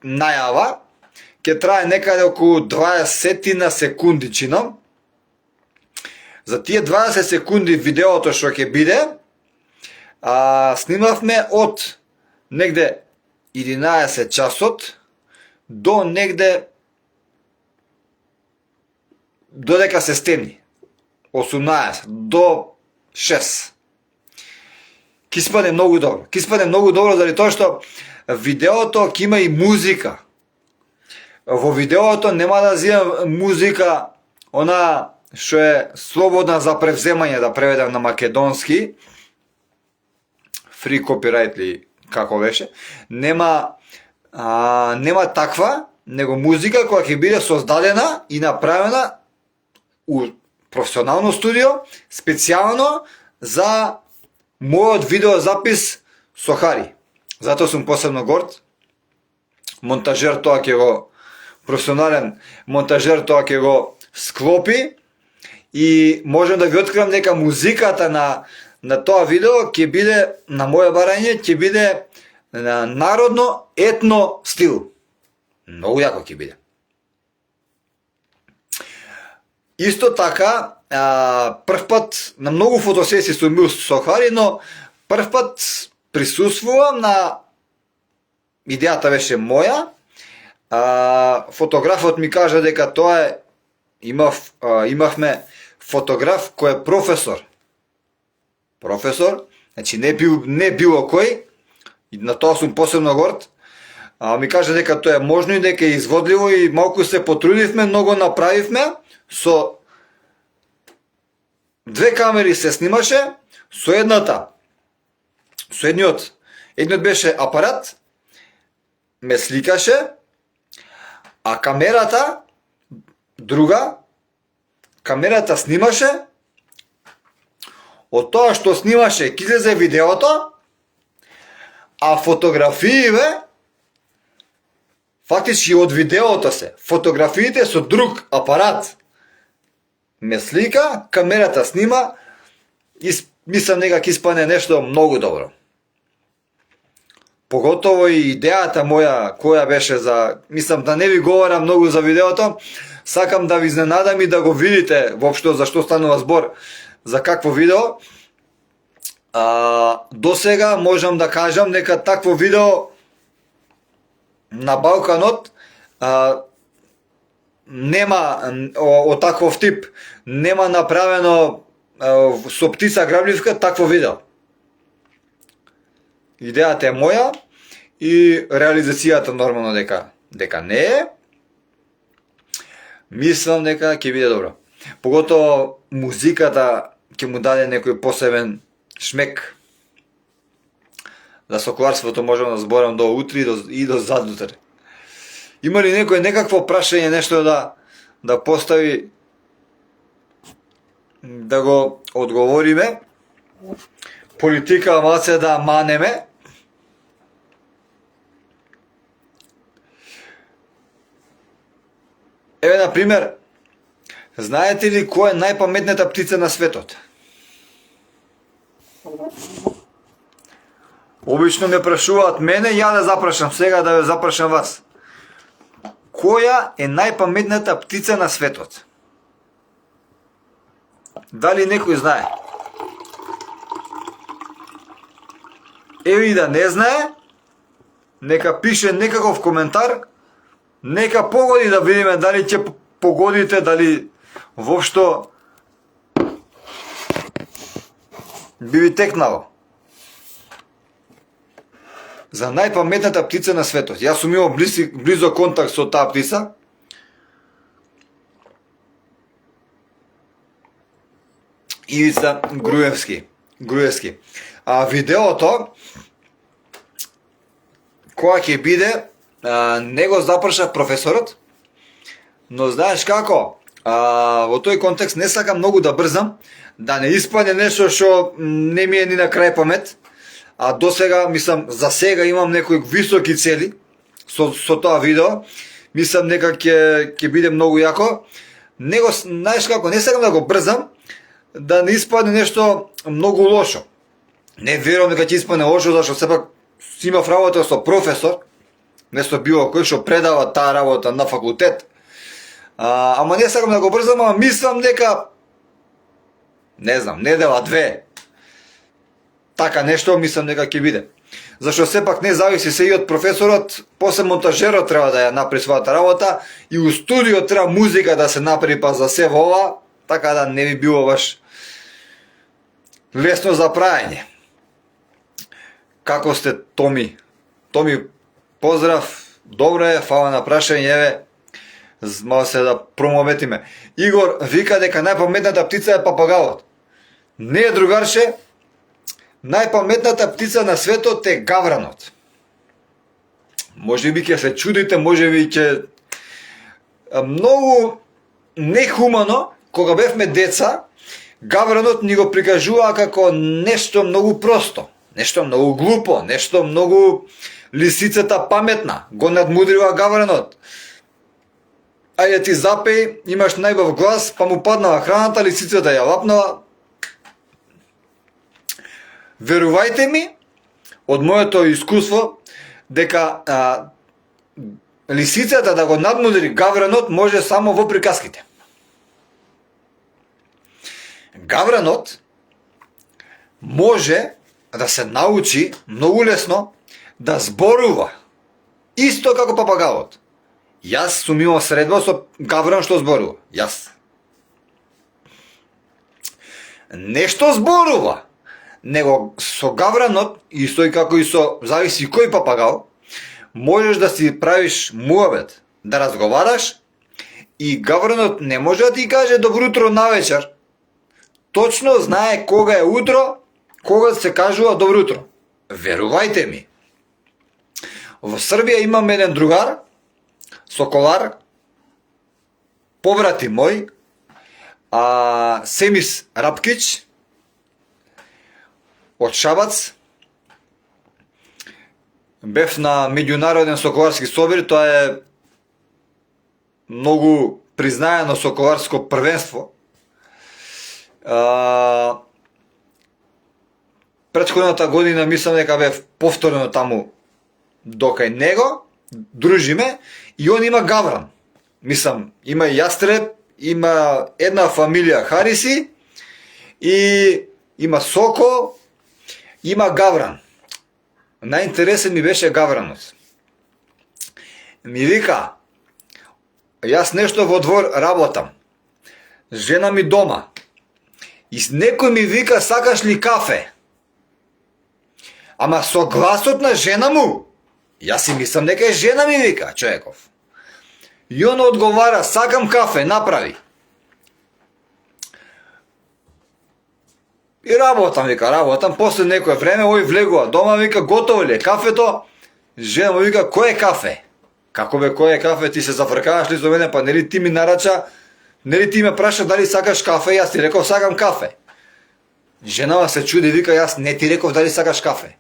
најава, ќе трае некаде околу 20 на секунди, чинам. За тие 20 секунди видеото што ќе биде, снимавме од негде 11 часот до негде додека се стемни. 18 до 6. Ки спаде многу добро. Ки спаде многу добро заради тоа што видеото ќе има и музика. Во видеото нема да зијам музика она што е слободна за превземање, да преведам на македонски, free copyright ли како беше, нема таква, него музика која ќе биде создадена и направена у професионално студио, специјално за мојот видеозапис со Хари. Затоа сум посебно горд. Монтажер тоа ќе го, професионален монтажер тоа ќе го склопи. И можам да ви откривам дека музиката на тоа видео ќе биде, на моје барање, ќе биде на народно етно стил. Многу јако ќе биде. Исто така, прв пат на многу фотосесии сум бил со Хари, но прв пат присуствувам на, идејата беше моја. Фотографот ми кажа дека тоа е, имавме фотограф кој е професор. Професор, значи не било кој, и на тоа сум посебно горд. Ми кажа дека тоа е можно и дека е изводливо и малку се потрудивме, многу направивме. Со 2 камери се снимаше, со едниот беше апарат, ме сликаше, а камерата друга, камерата снимаше, од тоа што снимаше ќе излезе видеото, а фотографиите фактички од видеото се. Фотографиите со друг апарат ме слика, камерата снима и мислам дека ќе испадне нешто многу добро. Поготово и идејата моја која беше за, мислам да не ви говорам многу за видеото, сакам да ви изненадам и да го видите воопшто за што станува збор, за какво видео. До сега можам да кажам дека такво видео на Балканот нема од таков тип, нема направено со птица грабливка такво видео. Идејата е моја и реализацијата нормално дека не е. Мислам дека ќе биде добро. Поготово музиката ќе му даде некој посебен шмек. За соколарството можам да зборам до утре и до задутре. Има ли некој некакво прашање, нешто да постави, да го одговориме? Политика маце да манеме. Еве, на пример, знаете ли која е најпаметната птица на светот? Обично ме прашуваат мене, ја да запрашам сега, да ве запрашам вас. Која е најпаметната птица на светот? Дали некој знае? Еве и да не знае, нека пише некаков коментар, нека погоди да видиме дали ќе погодите, дали воопшто би ви текнало. За најпаметната птица на светот. Јас сум имал близо контакт со таа птица. Ивица Груевски. А видеото која ќе биде, не го запрашав професорот, но знаеш како, во тој контекст не сакам многу да брзам, да не испадне нешто што не ми е ни на крај памет, а до сега, мислам, за сега имам некои високи цели со тоа видео, мислам нека ќе биде многу јако. Него, знаеш како, не сакам да го брзам, да не испадне нешто многу лошо. Не верувам дека ќе испадне лошо, зашто сепак имав работа со професор, не со било кој што предава таа работа на факултет. Ама не сакам да го брзам, ама мислам дека, не знам, недела, две, така нешто мислам дека ќе биде. Зашто сепак не зависи се и од професорот, после монтажерот треба да ја направи својата работа и у студио треба музика да се направи па за се во ова, така да не би било баш лесно за праење. Како сте, Томи? Томи, поздрав, добро е, фала на прашање, еве, мало се да промоветиме. Игор вика дека најпаметната птица е папагалот. Не е, другарче, најпаметната птица на светот е гавранот. Може би ќе се чудите, може би ќе... Многу нехумано, кога бевме деца, гавранот ни го прикажува како нешто многу просто, нешто многу глупо, нешто многу лисицата паметна, го надмудрива гавранот. Ајде ти запеј, имаш најбав глас, па му паднала храната, лисицата ја лапнала. Верувајте ми, од моето искуство, дека лисицата да го надмудри гавранот може само во приказките. Гавранот може да се научи многу лесно да зборува, исто како папагалот. Јас сум имал средба со гавран што зборува. Јас. Нешто зборува, него со гавранот, исто и како и со, зависи кој папагал, можеш да си правиш муабет, да разговараш и гавранот не може да ти каже добро утро навечер. Точно знае кога е утро, кога се кажува добро утро. Верувајте ми. Во Србија имам еден другар, соколар, побрати мој, Семис Рапкич, од Шабац. Бев на меѓународен соколарски собир, тоа е многу признаено соколарско првенство. Претходната година мислам дека бев повторно таму докај него, дружиме, и он има гавран. Мислам, има јастреб, има една фамилија Хариси, и има соко, има гавран. Најинтересен ми беше гавранот. Ми вика, јас нешто во двор работам, жена ми дома, и некој ми вика, сакаш ли кафе? Ама со гласот на жена му. Јас си мислам дека е жена ми вика, човеков. И он одговара, сакам кафе, направи. И работам, после некој време, ој влегува дома, вика, готово ли е кафето? Жена му вика, кој е кафе? Како бе, кој е кафе? Ти се зафркаваш ли за мене, па нели ти ми нарача, нели ти ме праша дали сакаш кафе? Јас ти реков, сакам кафе. Женава се чуди, вика, јас не ти реков дали сакаш кафе.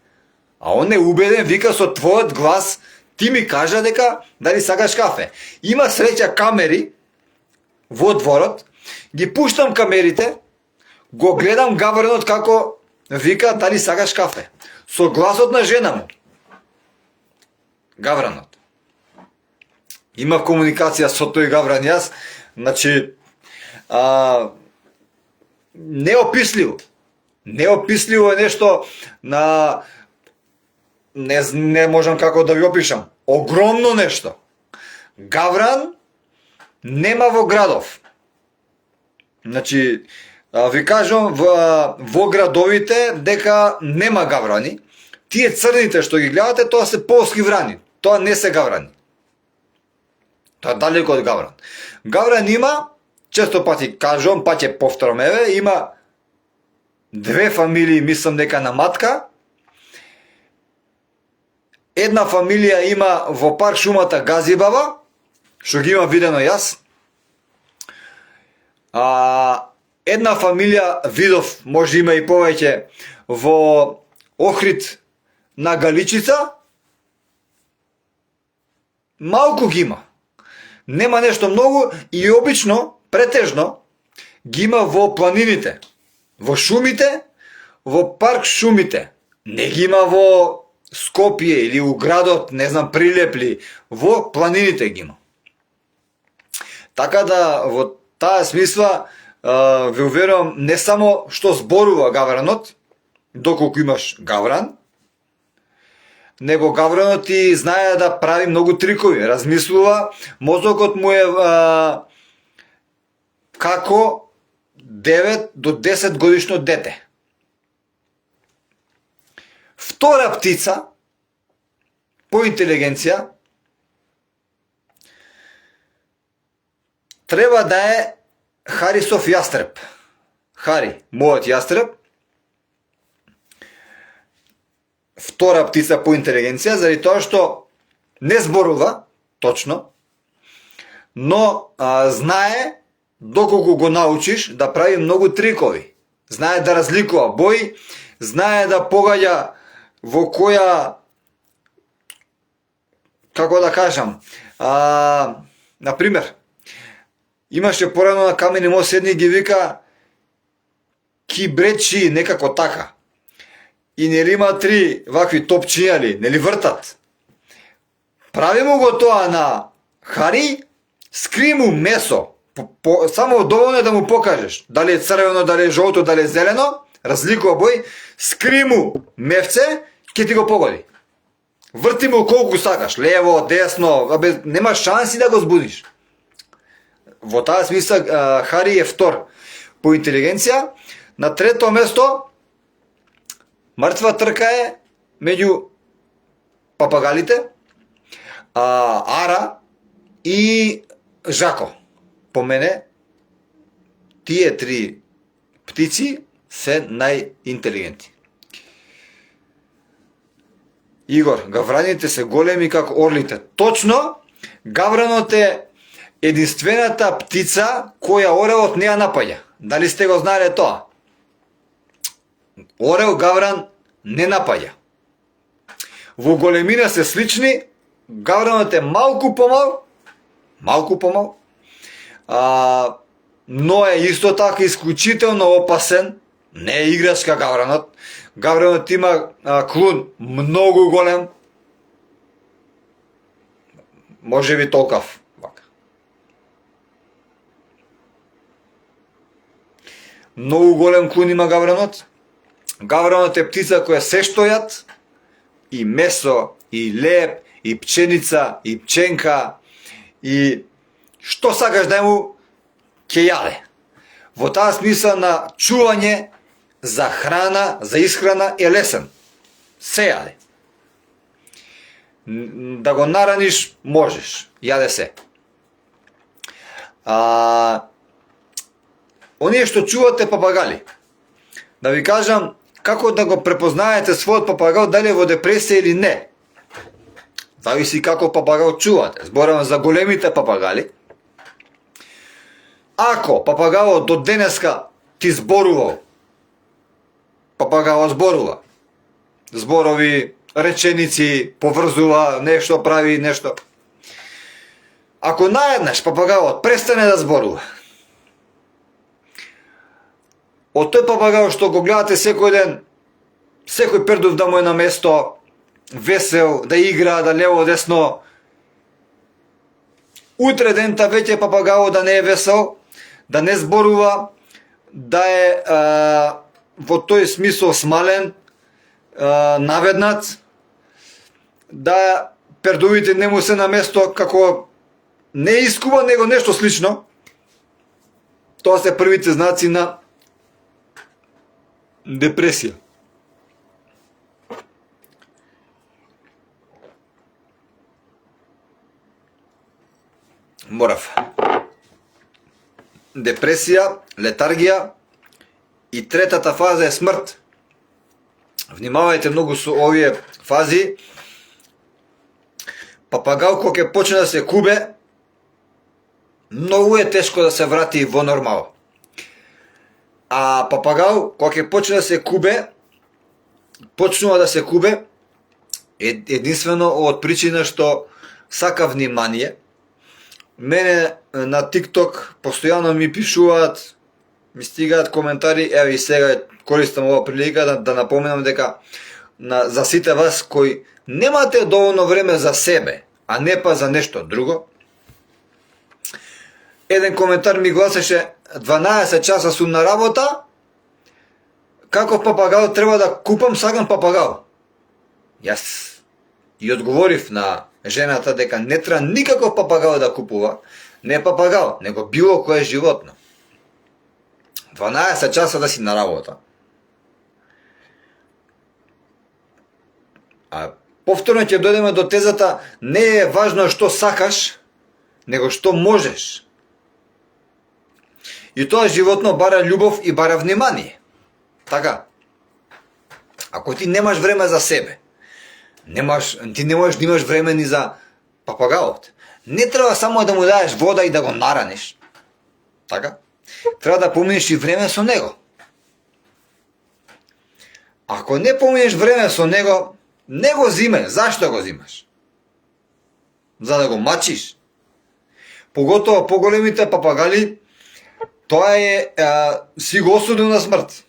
А он е убеден, вика, со твојот глас, ти ми кажа дека дали сакаш кафе. Има среќа камери, во дворот, ги пуштам камерите, го гледам гавранот како вика дали сакаш кафе. Со гласот на жена му. Гавранот. Имав комуникација со тој гавран јас, значи неописливо. Неописливо е нешто на не можам како да ви опишам. Огромно нешто. Гавран нема во градов. Значи, ви кажам, во градовите дека нема гаврани. Тие црните што ги гледате, тоа се полски врани. Тоа не се гаврани. Тоа далеко од гавран. Гавран има, често пати кажам, па ќе повторам, има две фамилии, мислам дека на матка. Една фамилија има во парк шумата Газибаба, што ги има видено јас. Една фамилија видов, може има и повеќе, во Охрид на Галичица. Малку ги има. Нема нешто многу и обично, претежно, ги има во планините, во шумите, во парк шумите. Не ги има во Скопје или у градот, не знам, Прилепли, во планините ги има. Така да, во таа смисла, ве уверувам, не само што зборува гавранот, доколку имаш гавран, него гавранот и знае да прави многу трикови, размислува, мозокот му е како 9 до 10 годишно дете. Втора птица по интелигенција треба да е Харисов јастреб. Хари, мојот јастреб. Втора птица по интелигенција, заради тоа што не зборува точно, но знае, доколку го научиш, да прави многу трикови. Знае да разликува бои, знае да погаѓа во која, како да кажам, например, имаше порано на Камени мост, едни ги вика кибречи, некако така. И нели има 3 вакви топчињали, нели вртат. Прави му го тоа на Хари, скри му месо, само доволно е да му покажеш, дали е црвено, дали е жолто, дали е зелено, разликува бој, скри му мевце, ќе ти го погоди. Врти му колку сакаш, лево, десно, нема шанси да го збудиш. Во таа смисла Хари е втор по интелигенција. На трето место мртва трка е меѓу папагалите, Ара и Жако. По мене тие 3 птици се најинтелигентни. Игор, гавраните се големи како орлите. Точно, гавранот е единствената птица која орелот не ја напаѓа. Дали сте го знаеле тоа? Орел гавран не напаѓа. Во големина се слични, гавранот е малку помал, но е исто така исклучително опасен, не е играчка гавранот. Гавранот има клун многу голем, може би толкав. Многу голем клун има гавранот. Гавранот е птица која се што јат, и месо, и леб, и пченица, и пченка, и што сакаш да му ќе јаде. Во таа смисла на чување за храна, за исхрана е лесен. Се јаде. Да го нараниш можеш, јаде се. Оние што чувате папагали, да ви кажам како да го препознаете својот папагал дали е во депресија или не. Зависи како папагал чувате. Зборам за големите папагали. Ако папагалот до денеска ти зборувал, папагалот зборува. Зборови, реченици, поврзува, нешто прави, нешто. Ако наеднаш папагалот престане да зборува, од тој папагао што го гледате секој ден, секој пердов да му е на место, весел, да игра, да лево десно, утре дента веќе папагао да не е весел, да не зборува, да е во тој смисол смален, наведнат, да пердовите не му се на место, како не искува, него нешто слично. Тоа се првите знаци на депресија. Морав. Депресија, летаргија и третата фаза е смрт. Внимавајте многу со овие фази. Папагал кога ќе почне да се кубе, многу е тешко да се врати во нормал. А папагал кога ќе почне да се кубе, почнува да се кубе единствено од причина што сака внимание. Мене на TikTok постојано ми пишуваат, ми стигаат коментари, ево и сега користам ова прилика да напоменам дека за сите вас кои немате доволно време за себе, а не па за нешто друго. Еден коментар ми гласеше: 12 часа сум на работа, каков папагал треба да купам, сакам папагал. Јас и одговорив на жената дека не треба никаков папагал да купува, не папагал, него било кое животно. 12 часа да си на работа. А повторно ќе дојдеме до тезата, не е важно што сакаш, него што можеш. И тоа животно бара љубов и бара внимание. Така. Ако ти немаш време за себе, ти не можеш да имаш време ни за папагалот. Не треба само да му даеш вода и да го нараниш. Така? Треба да поминеш и време со него. Ако не поминеш време со него, не го зиме. Зашто го зимаш? За да го мачиш? Поготово поголемите папагали, тоа е си го осудил на смрт.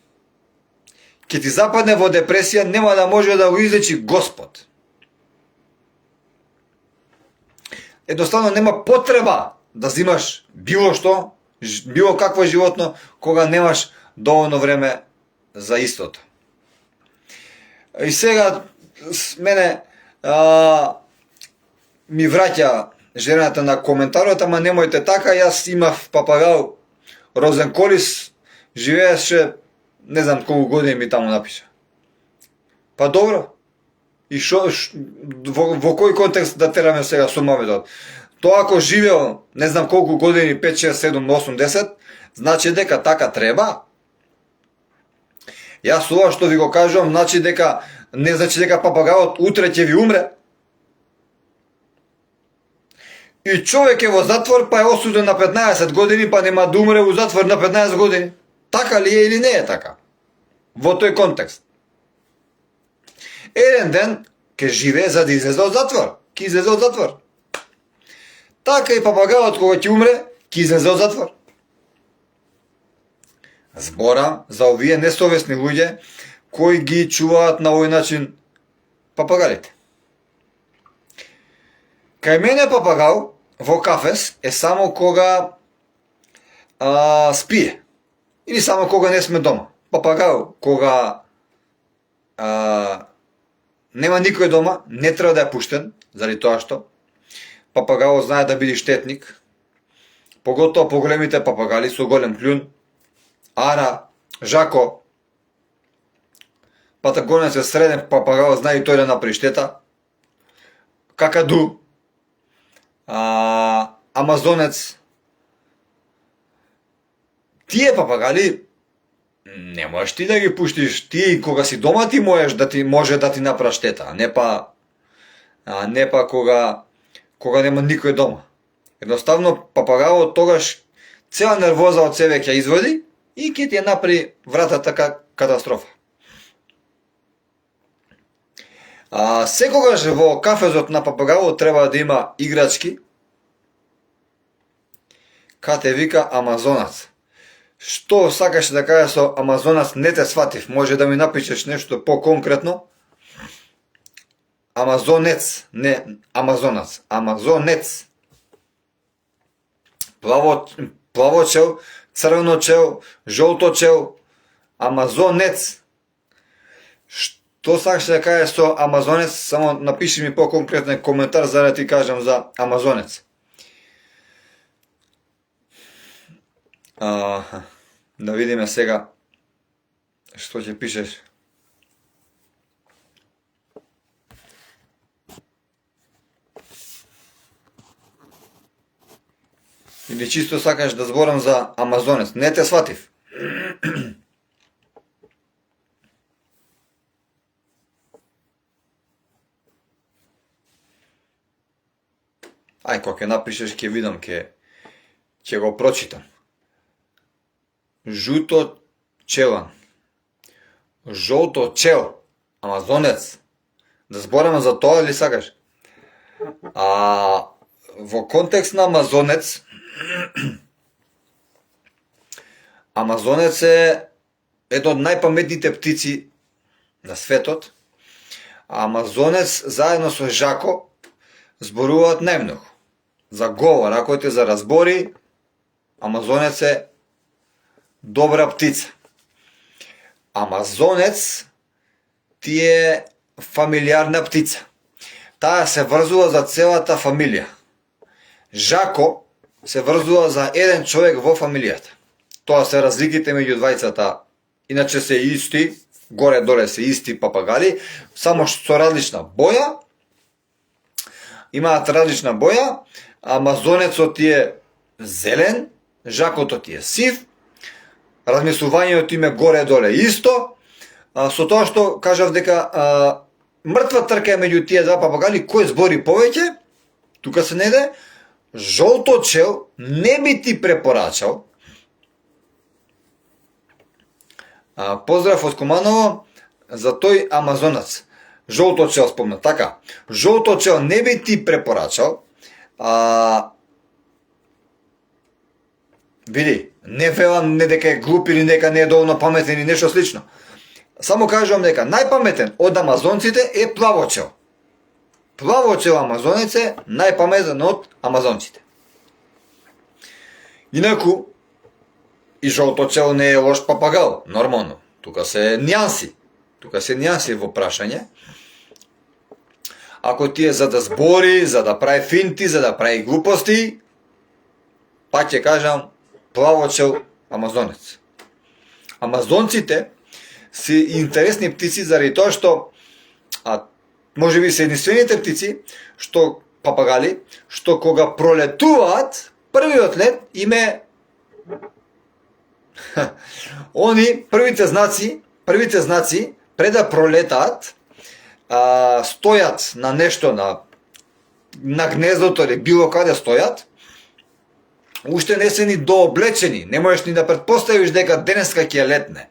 Ке ти западне во депресија, нема да може да го излечи Господ. Едноставно нема потреба да зимаш било што, било какво животно, кога немаш доволно време за истото. И сега мене ми враќа жената на коментарот, ама немојте така, јас имав папагал Розен Колис, живееше не знам колку години, ми таму напиша. Па добро. И во кој контекст да тераме сега со маведот? Тоа ако живеел не знам колку години, 5, 6, 7, 8, 10, значи дека така треба. Јас ова што ви го кажувам, значи дека не значи дека папагалот утре ќе ви умре. И човек е во затвор, па е осуден на 15 години, па нема да умре во затвор на 15 години. Така ли е или не е така? Во тој контекст. Еден ден ќе живее за да излезе од затвор. Ќе излезе од затвор. Така и папагалот кога ќе умре, ќе излезе од затвор. Зборам за овие несовесни луѓе кои ги чуваат на овој начин папагалите. Кај мене папагал во кафес е само кога спие. Или само кога не сме дома. Папагал кога нема никој дома, не треба да е пуштен, заради тоа што папагалот знае да биде штетник. Поготово поголемите папагали со голем клюн, ара, жако, патагонец е среден папагал, знае и тој да направи штета. Какаду, амазонец. Тие папагали не можеш ти да ги пуштиш. Ти кога си дома ти може да ти направи штета, а не па кога нема никој дома. Едноставно папагалот тогаш цела нервоза од себе ќе изводи и ќе ти ја направи вратата катастрофа. Секогаш во кафезот на папагалот треба да има играчки. Кате вика Амазонаc. Што сакаш да кажеш со амазонец, не те сватив. Може да ми напишеш нешто по-конкретно? Амазонец, не амазонац. Амазонец. Плавочел, црвеночел, жолточел, амазонец. Што сакаш да кажеш со амазонец? Само напиши ми по-конкретен коментар за да ти кажам за амазонец. Да видиме сега што ќе пишеш. Или чисто сакаш да зборам за амазонец? Не те сватив. Ај, кога ќе напишеш, ќе видам, ќе го прочитам. Жуто челан. Жолто чел. Амазонец. Да збораме за тоа или сакаш? Во контекст на амазонец, амазонец е едно од најпаметните птици на светот. Амазонец заедно со жако зборуваат најмногу. За говор, ако е за разбори, амазонец е добра птица. Амазонец ти е фамилиарна птица. Таа се врзува за целата фамилија. Жако се врзува за еден човек во фамилијата. Тоа се разликите меѓу двајцата. Иначе се исти, горе-доле се исти папагали, само што со различна боја. Имаат различна боја. Амазонецот ти е зелен, жакото ти е сив, размислувањето им е горе-доле исто, со тоа што кажав дека мртва трка е меѓу тие два папагали, кој збори повеќе, тука се неде, жолточел не би ти препорачал. Поздрав од Куманово за тој амазонец. Жолточел спомна, така. Жолточел не би ти препорачал. Види, не велам не дека е глуп или дека не е доволно паметен или нешто слично. Само кажувам дека најпаметен од амазонците е плавочел. Плавочел амазонец е најпаметен од амазонците. Инаку, и жолточел не е лош папагал, нормално. Тука се нијанси. Тука се нијанси во прашање. Ако ти е за да збори, за да прави финти, за да прави глупости, пак ќе кажам, плавочел амазонец. Амазонците се интересни птици заради тоа што може би се единствените птици што папагали, што кога пролетуваат, првиот лет им е они првите знаци пред да пролетаат стојат на нешто на гнездото или било каде стојат. Уште не се ни дооблечени, не можеш ни да претпоставиш дека денеска ќе летне.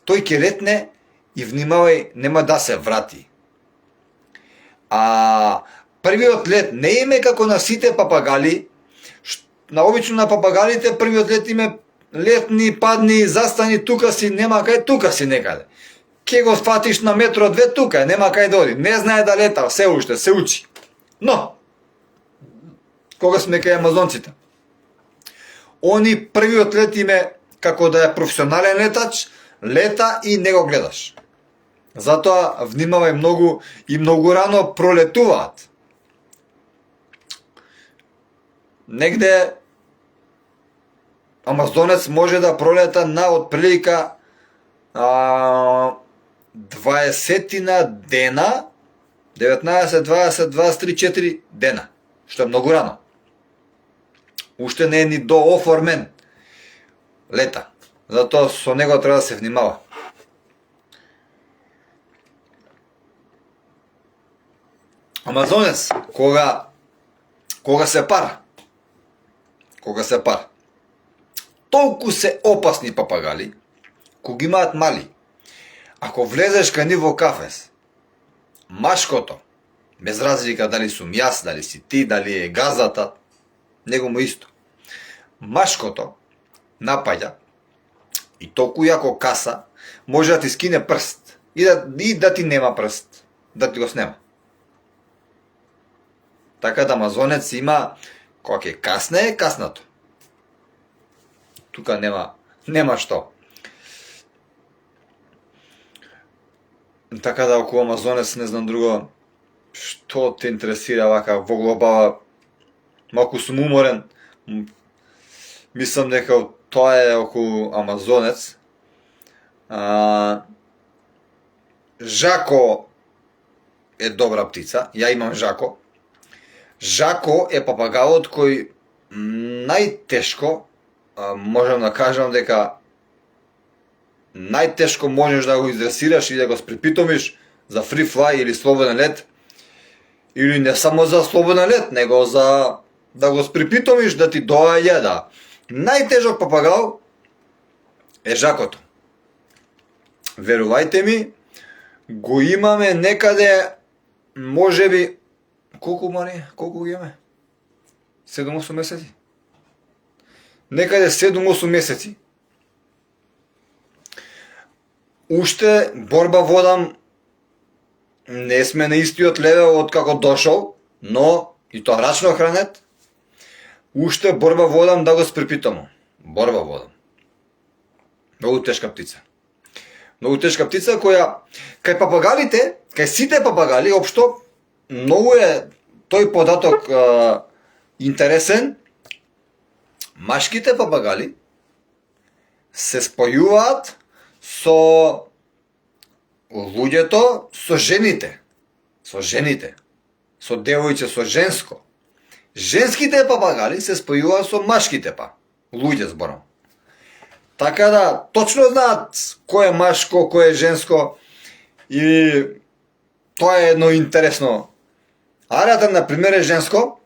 Тој ќе летне и внимавај, нема да се врати. Првиот лет не име како на сите папагали. Наобично на папагалите првиот лет име летни, падни, застани, тука си, нема кај, тука си некаде. Ке го фатиш на метро две, тука, нема кај да оди. Не знае да лета, се уште, се учи. Но, кога сме кај амазонците, они првиот лет име како да е професионален летач, лета и не го гледаш. Затоа внимавај многу и многу рано пролетуваат. Негде амазонец може да пролета на отприлика 20 дена, 19, 20, 23, 4 дена, што е многу рано. Уште не е ни дооформен лета. Затоа со него треба да се внимава. Амазонец, кога се пара, толку се опасни папагали, кога ги имаат мали. Ако влезеш кај нив во кафес, машкото, без разлика дали сум јас, дали си ти, дали е газата, него му исто. Машкото напаѓа и толку јако каса, може да ти скине прст и да ти нема прст, да ти го снема. Така да амазонец има, кога ќе касне е каснато. Тука нема што. Така да околу амазонец не знам друго што те интересира вака во глобала. Малку сум уморен. Мислам дека тоа е околу амазонец. Жако е добра птица. Ја имам жако. Жако е папагалот кој најтешко, можам да кажам дека најтешко можеш да го издресираш и да го спрепитомиш за free fly или слободен лет, или не само за слободен лет, него за да го спрепитомиш да ти доаѓа, да. Најтежок папагал е жакото. Верувајте ми, го имаме некаде, можеби, колку ги имаме? 7-8 месеци? Некаде 7-8 месеци. Уште борба водам, не сме на истиот левел од како дошол, но и тоа рачно хранет. Уште борба водам да го спрепитам. Борба водам. Многу тешка птица. Многу тешка птица која кај папагалите, кај сите папагали општо многу е тој податок интересен. Машките папагали се спојуваат со луѓето, со жените, со девојче, со женско. Женските папагали се спојуваат со машките луѓе зборам. Така да точно знаат кој е машко, кој е женско и тоа е едно интересно. Арата, например, е женско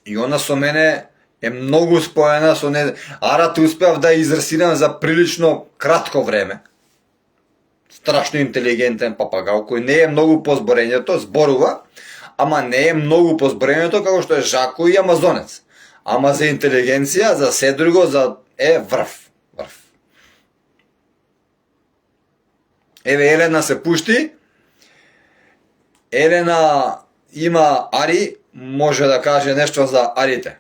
и она со мене е многу споена со не. Арата успеав да израсирам за прилично кратко време. Страшно интелигентен папагал кој не е многу по зборењето, зборува, ама не е многу по зборењето како што е жако и амазонец. Ама за интелигенција, за се друго, е врв. Еве Елена се пушти. Елена има ари, може да каже нешто за арите.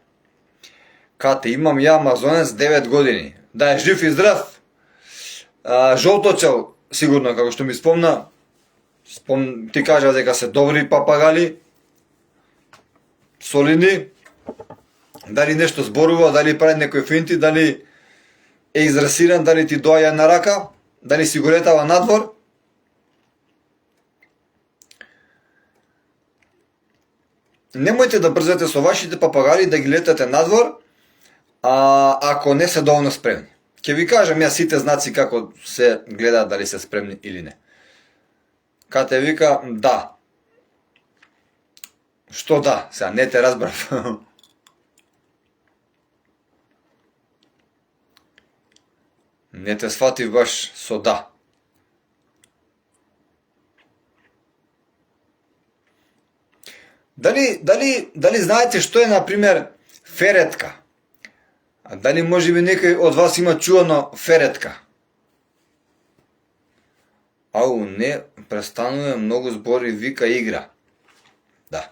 Кате, имам ја амазонец 9 години. Да е жив и здрав. Жолточел, сигурно, како што ми спомна. Ти кажа дека се добри папагали. Солидни. Дали нешто зборува, дали прави некои финти, дали е израсиран, дали ти доаѓа на рака, дали си го летава надвор. Немојте да брзате со вашите папагали да ги летате надвор, ако не се доволно спремни. Ќе ви кажам ја сите знаци како се гледаат дали се спремни или не. Кате вика да. Што да? Сега не те разбрав. Не те сватив баш со да. Дали знаете што е, например, феретка? Дали можеби некој од вас има чуано феретка? Ау, не, престанува многу збори, вика игра. Да.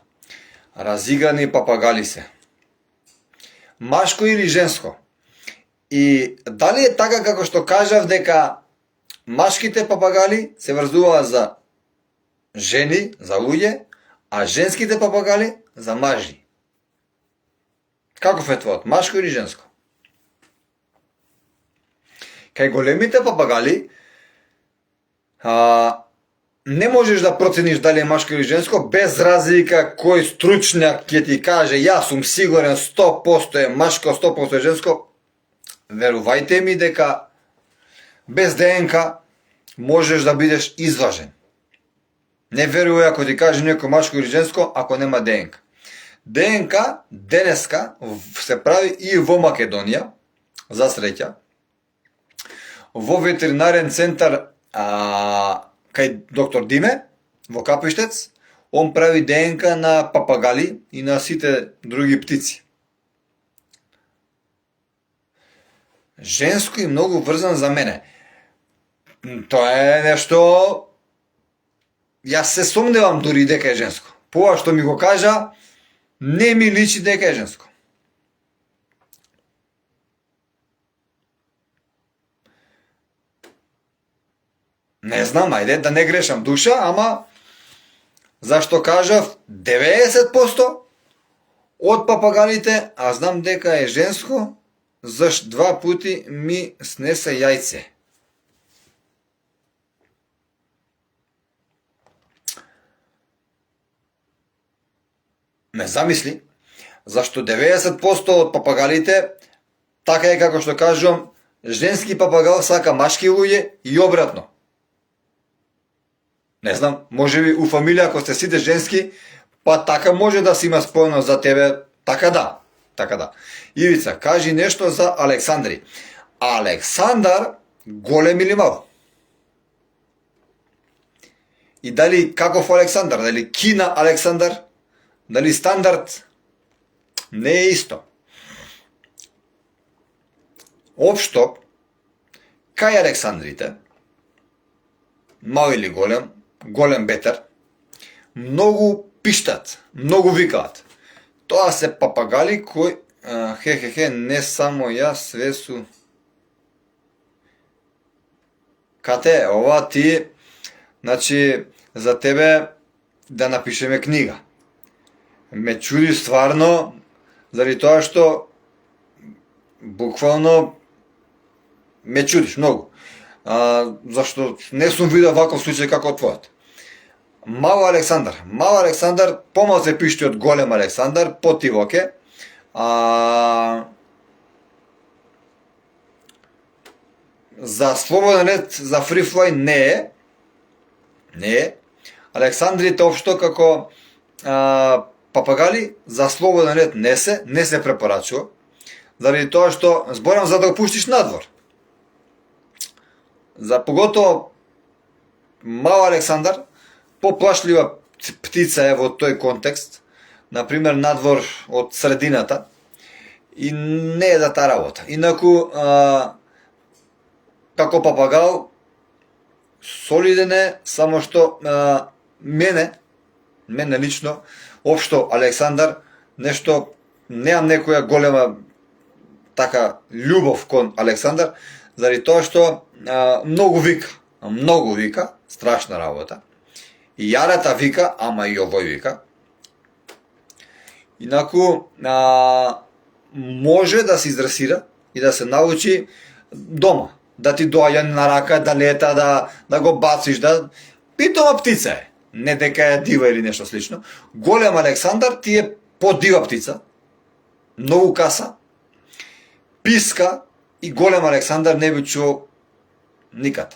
Разиграни папагали се. Машко или женско? И дали е така како што кажав дека машките папагали се врзуваат за жени, за луѓе, а женските папагали за мажи? Каков е твојот, машко или женско? Кај големите папагали не можеш да процениш дали е машко или женско, без разлика кој стручњак ќе ти каже јас сум сигурен 100% е машко, 100% е женско. Верувајте ми дека без ДНК можеш да бидеш излажен. Не верувај ако ти каже некој машко или женско, ако нема ДНК. ДНК денеска се прави и во Македонија, за среќа, во ветеринарен центар кај доктор Диме, во Капиштец, он прави ДНК на папагали и на сите други птици. Женско и многу врзан за мене. Тоа е нешто... Јас се сомневам дури дека е женско. По ова што ми го кажа, не ми личи дека е женско. Не знам, ајде да не грешам душа, ама зашто кажав 90% од папагалите, а знам дека е женско, зашто 2 пати ми снесе јајце. Ме замисли, зашто 90% од папагалите, така е како што кажувам, женски папагал сака машки луѓе и обратно. Не знам, можеби у фамилија ако сте сите женски, па така може да се има споено за тебе, така да. Така да. Ивица, кажи нешто за Александри. Александар голем или мал? И дали каков Александар? Дали Кина Александар? Дали стандард? Не е исто. Општо, кај Александрите, мал или голем, голем бетер, многу пиштат, многу викаат. Тоа се папагали кои, не само јас, све су... Кате, ова ти, значи, за тебе да напишеме книга. Ме чуди стварно, заради тоа што буквално ме чудиш многу. Зашто не сум видел ваков случај како твојот. Мал Александар помал се пишти од голем Александар, потивоке. За слободен ред, за free fly не е. Александрите општо како папагали за слободен ред не се препорачува, заради тоа што зборам за да го пуштиш надвор. За поготово мал Александар, поплашлива птица е во тој контекст, например надвор од средината, и не е да та работа. Инаку, како папагал, солиден е, само што мене лично, општо Александар, нешто, неам некоја голема така љубов кон Александар, заради тоа што многу вика, страшна работа. И јарата вика, ама и овој вика. Инаку, може да се издресира и да се научи дома. Да ти доаѓа на рака, да лета, да го бациш, да... Питома птица е. Не дека е дива или нешто слично. Голем Александар ти е подива птица. Многу каса. Писка и голем Александар не би чуo никаде.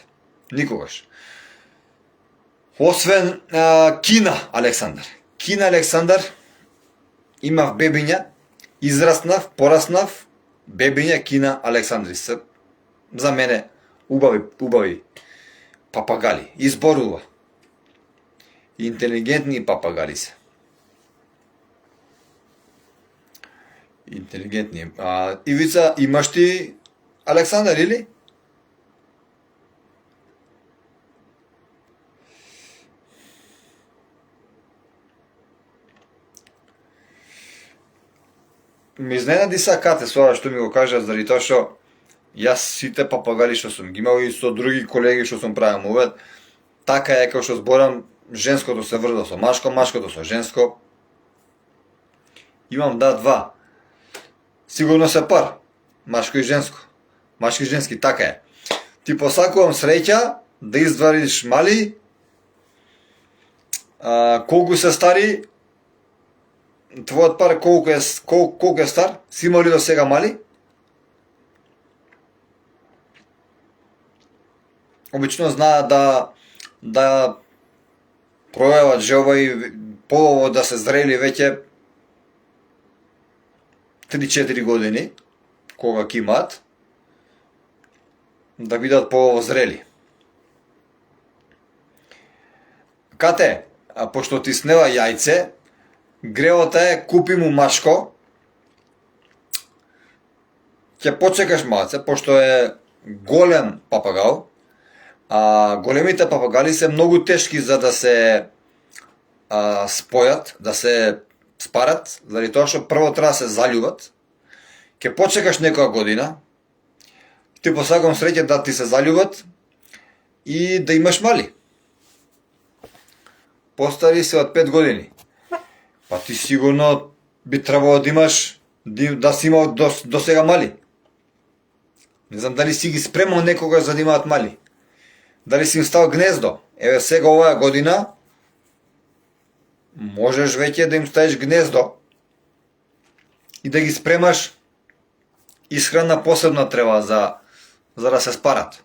Никогаш. Освен Кина Александар. Кина Александар имав бебиња, израснав, пораснав, бебиња Кина Александри се за мене убави папагали. Изборува. Интелигентни папагали се. Интелигентни. Ивица, имаш ти Александар или? Ми изненади са Кате со ова што ми го кажа, заради тоа што јас сите папагали што сум ги имал и со други колеги што сум правил мувет, така е како што зборам, женското се врза со машко, машкото со женско. Имам два. Сигурно се пар. Машко и женско. Машки и женски, така е. Ти посакувам среќа да извариш мали, колку се стари, твојот пар колку е стар? Си имали до сега мали? Обично знаат да пројават желба и полово да се зрели веќе 3-4 години, кога ќе имаат, да бидат полово зрели. Кате, пошто ти снева јајце, гревота е купи му машко, ќе почекаш малце, пошто е голем папагал, а големите папагали се многу тешки за да се спојат, да се спарат, заради тоа што прво треба да се заљубат. Ќе почекаш некоја година, ти посакам среќа да ти се заљубат и да имаш мали. Постари се од 5 години. Па ти сигурно би требало да имаш, да си имал до сега мали. Не знам дали си ги спремал некогаш за да имаат мали. Дали си им стал гнездо. Еве сега оваа година можеш веќе да им ставиш гнездо и да ги спремаш исхрана посебна треба за да се спарат.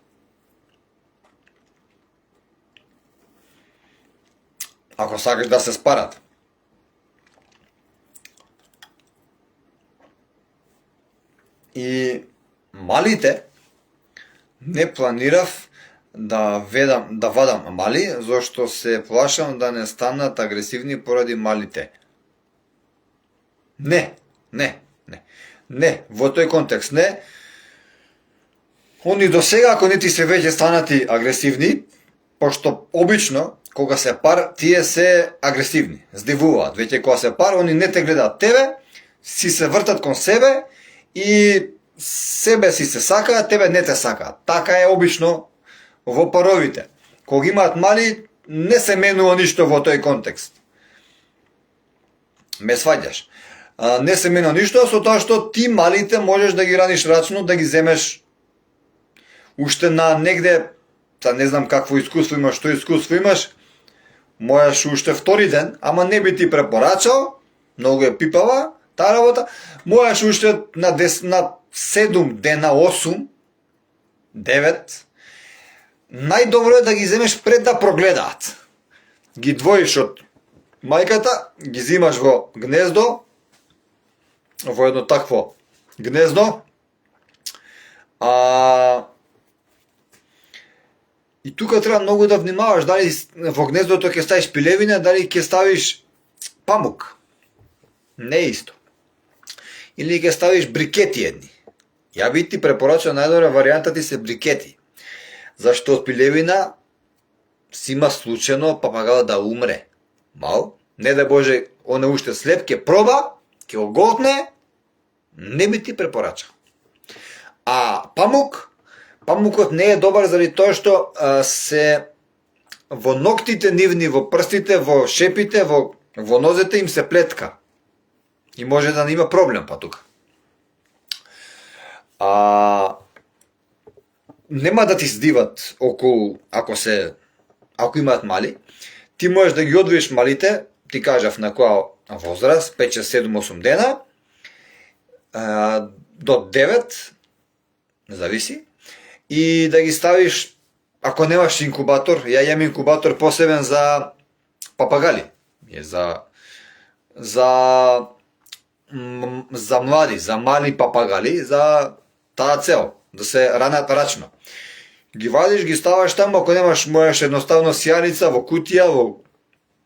Ако сакаш да се спарат. И малите не планирав да вадам мали, зашто се плашам да не станат агресивни поради малите. Не, во тој контекст не. Они до сега, ако не ти се веќе станати агресивни, пошто обично, кога се пар, тие се агресивни, здивуваат. Веќе кога се пар, они не те гледаат тебе, си се вртат кон себе и себе си се сакаат, тебе не те сакаат. Така е обично во паровите. Кога имаат мали, не се менува ништо во тој контекст. Ме сваѓаш. Не се менува ништо, со тоа што ти малите можеш да ги радиш рачно, да ги земеш уште на негде, не знам какво искуство имаш, што искуство имаш, можеш уште втори ден, ама не би ти препорачал, многу е пипава таа работа, можеш уште на 7 дена, 8, 9, најдобро е да ги земеш пред да прогледаат. Ги двоиш од мајката, ги зимаш во гнездо, во едно такво гнездо, и тука треба многу да внимаваш дали во гнездото ќе ставиш пилевина, дали ќе ставиш памук. Не е исто. Или ќе ставиш брикети едни. Ја би ти препорачал најдобра варијанта ти се брикети. Зашто од пилевина си има случајно папагал да умре. Мал, не да Боже, он е уште слеп, ќе проба, ќе го готне, не би ти препорачал. А памукот не е добар заради тоа што се во ноктите нивни, во прстите, во шепите, во нозете им се плетка. И може да не има проблем па тука. Нема да ти здиват околу, ако имаат мали. Ти можеш да ги одвиеш малите, ти кажав на која возраст, 5, 6, 7, 8 дена, до 9, зависи, и да ги ставиш, ако немаш инкубатор, ја имам инкубатор посебен за папагали, за млади, за мали папагали, за таа цел, да се ранат рачно. Ги вадиш, ги ставаш таму, ако немаш, можеш едноставно сијалица во кутија, во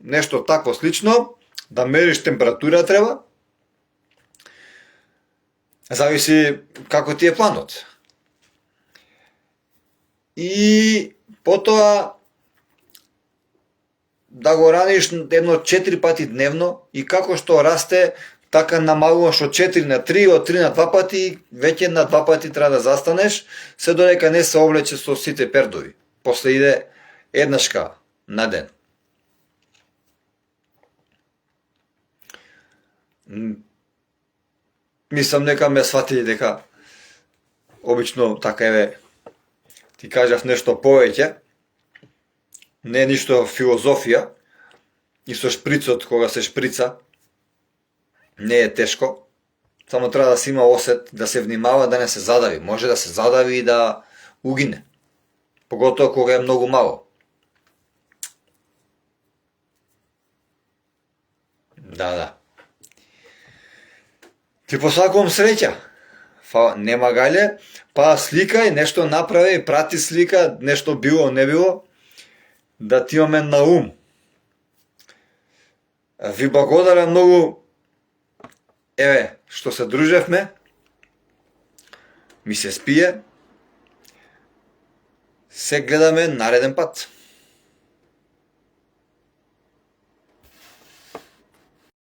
нешто такво слично, да мериш температура треба. Зависи како ти е планот. И потоа да го раниш едно 4 пати дневно и како што расте, така намалуваш од 4 на 3, од 3 на 2 пати, веќе на 2 пати треба да застанеш, се додека не се облече со сите пердови. После иде еднашка на ден. Мислам дека ме сватили дека обично така еве ти кажав нешто повеќе, не е ништо филозофија, и со шприцот кога се шприца не е тешко, само треба да се има осет, да се внимава да не се задави, може да се задави и да угине, поготово кога е многу мало. Да. Ти посакувам среќа. Нема гајле, па сликај, нешто направи, прати слика, нешто било, не било, да ти имаме на ум. Ви благодарам многу, еве, што се дружевме. ми се спие. Се гледаме нареден пат.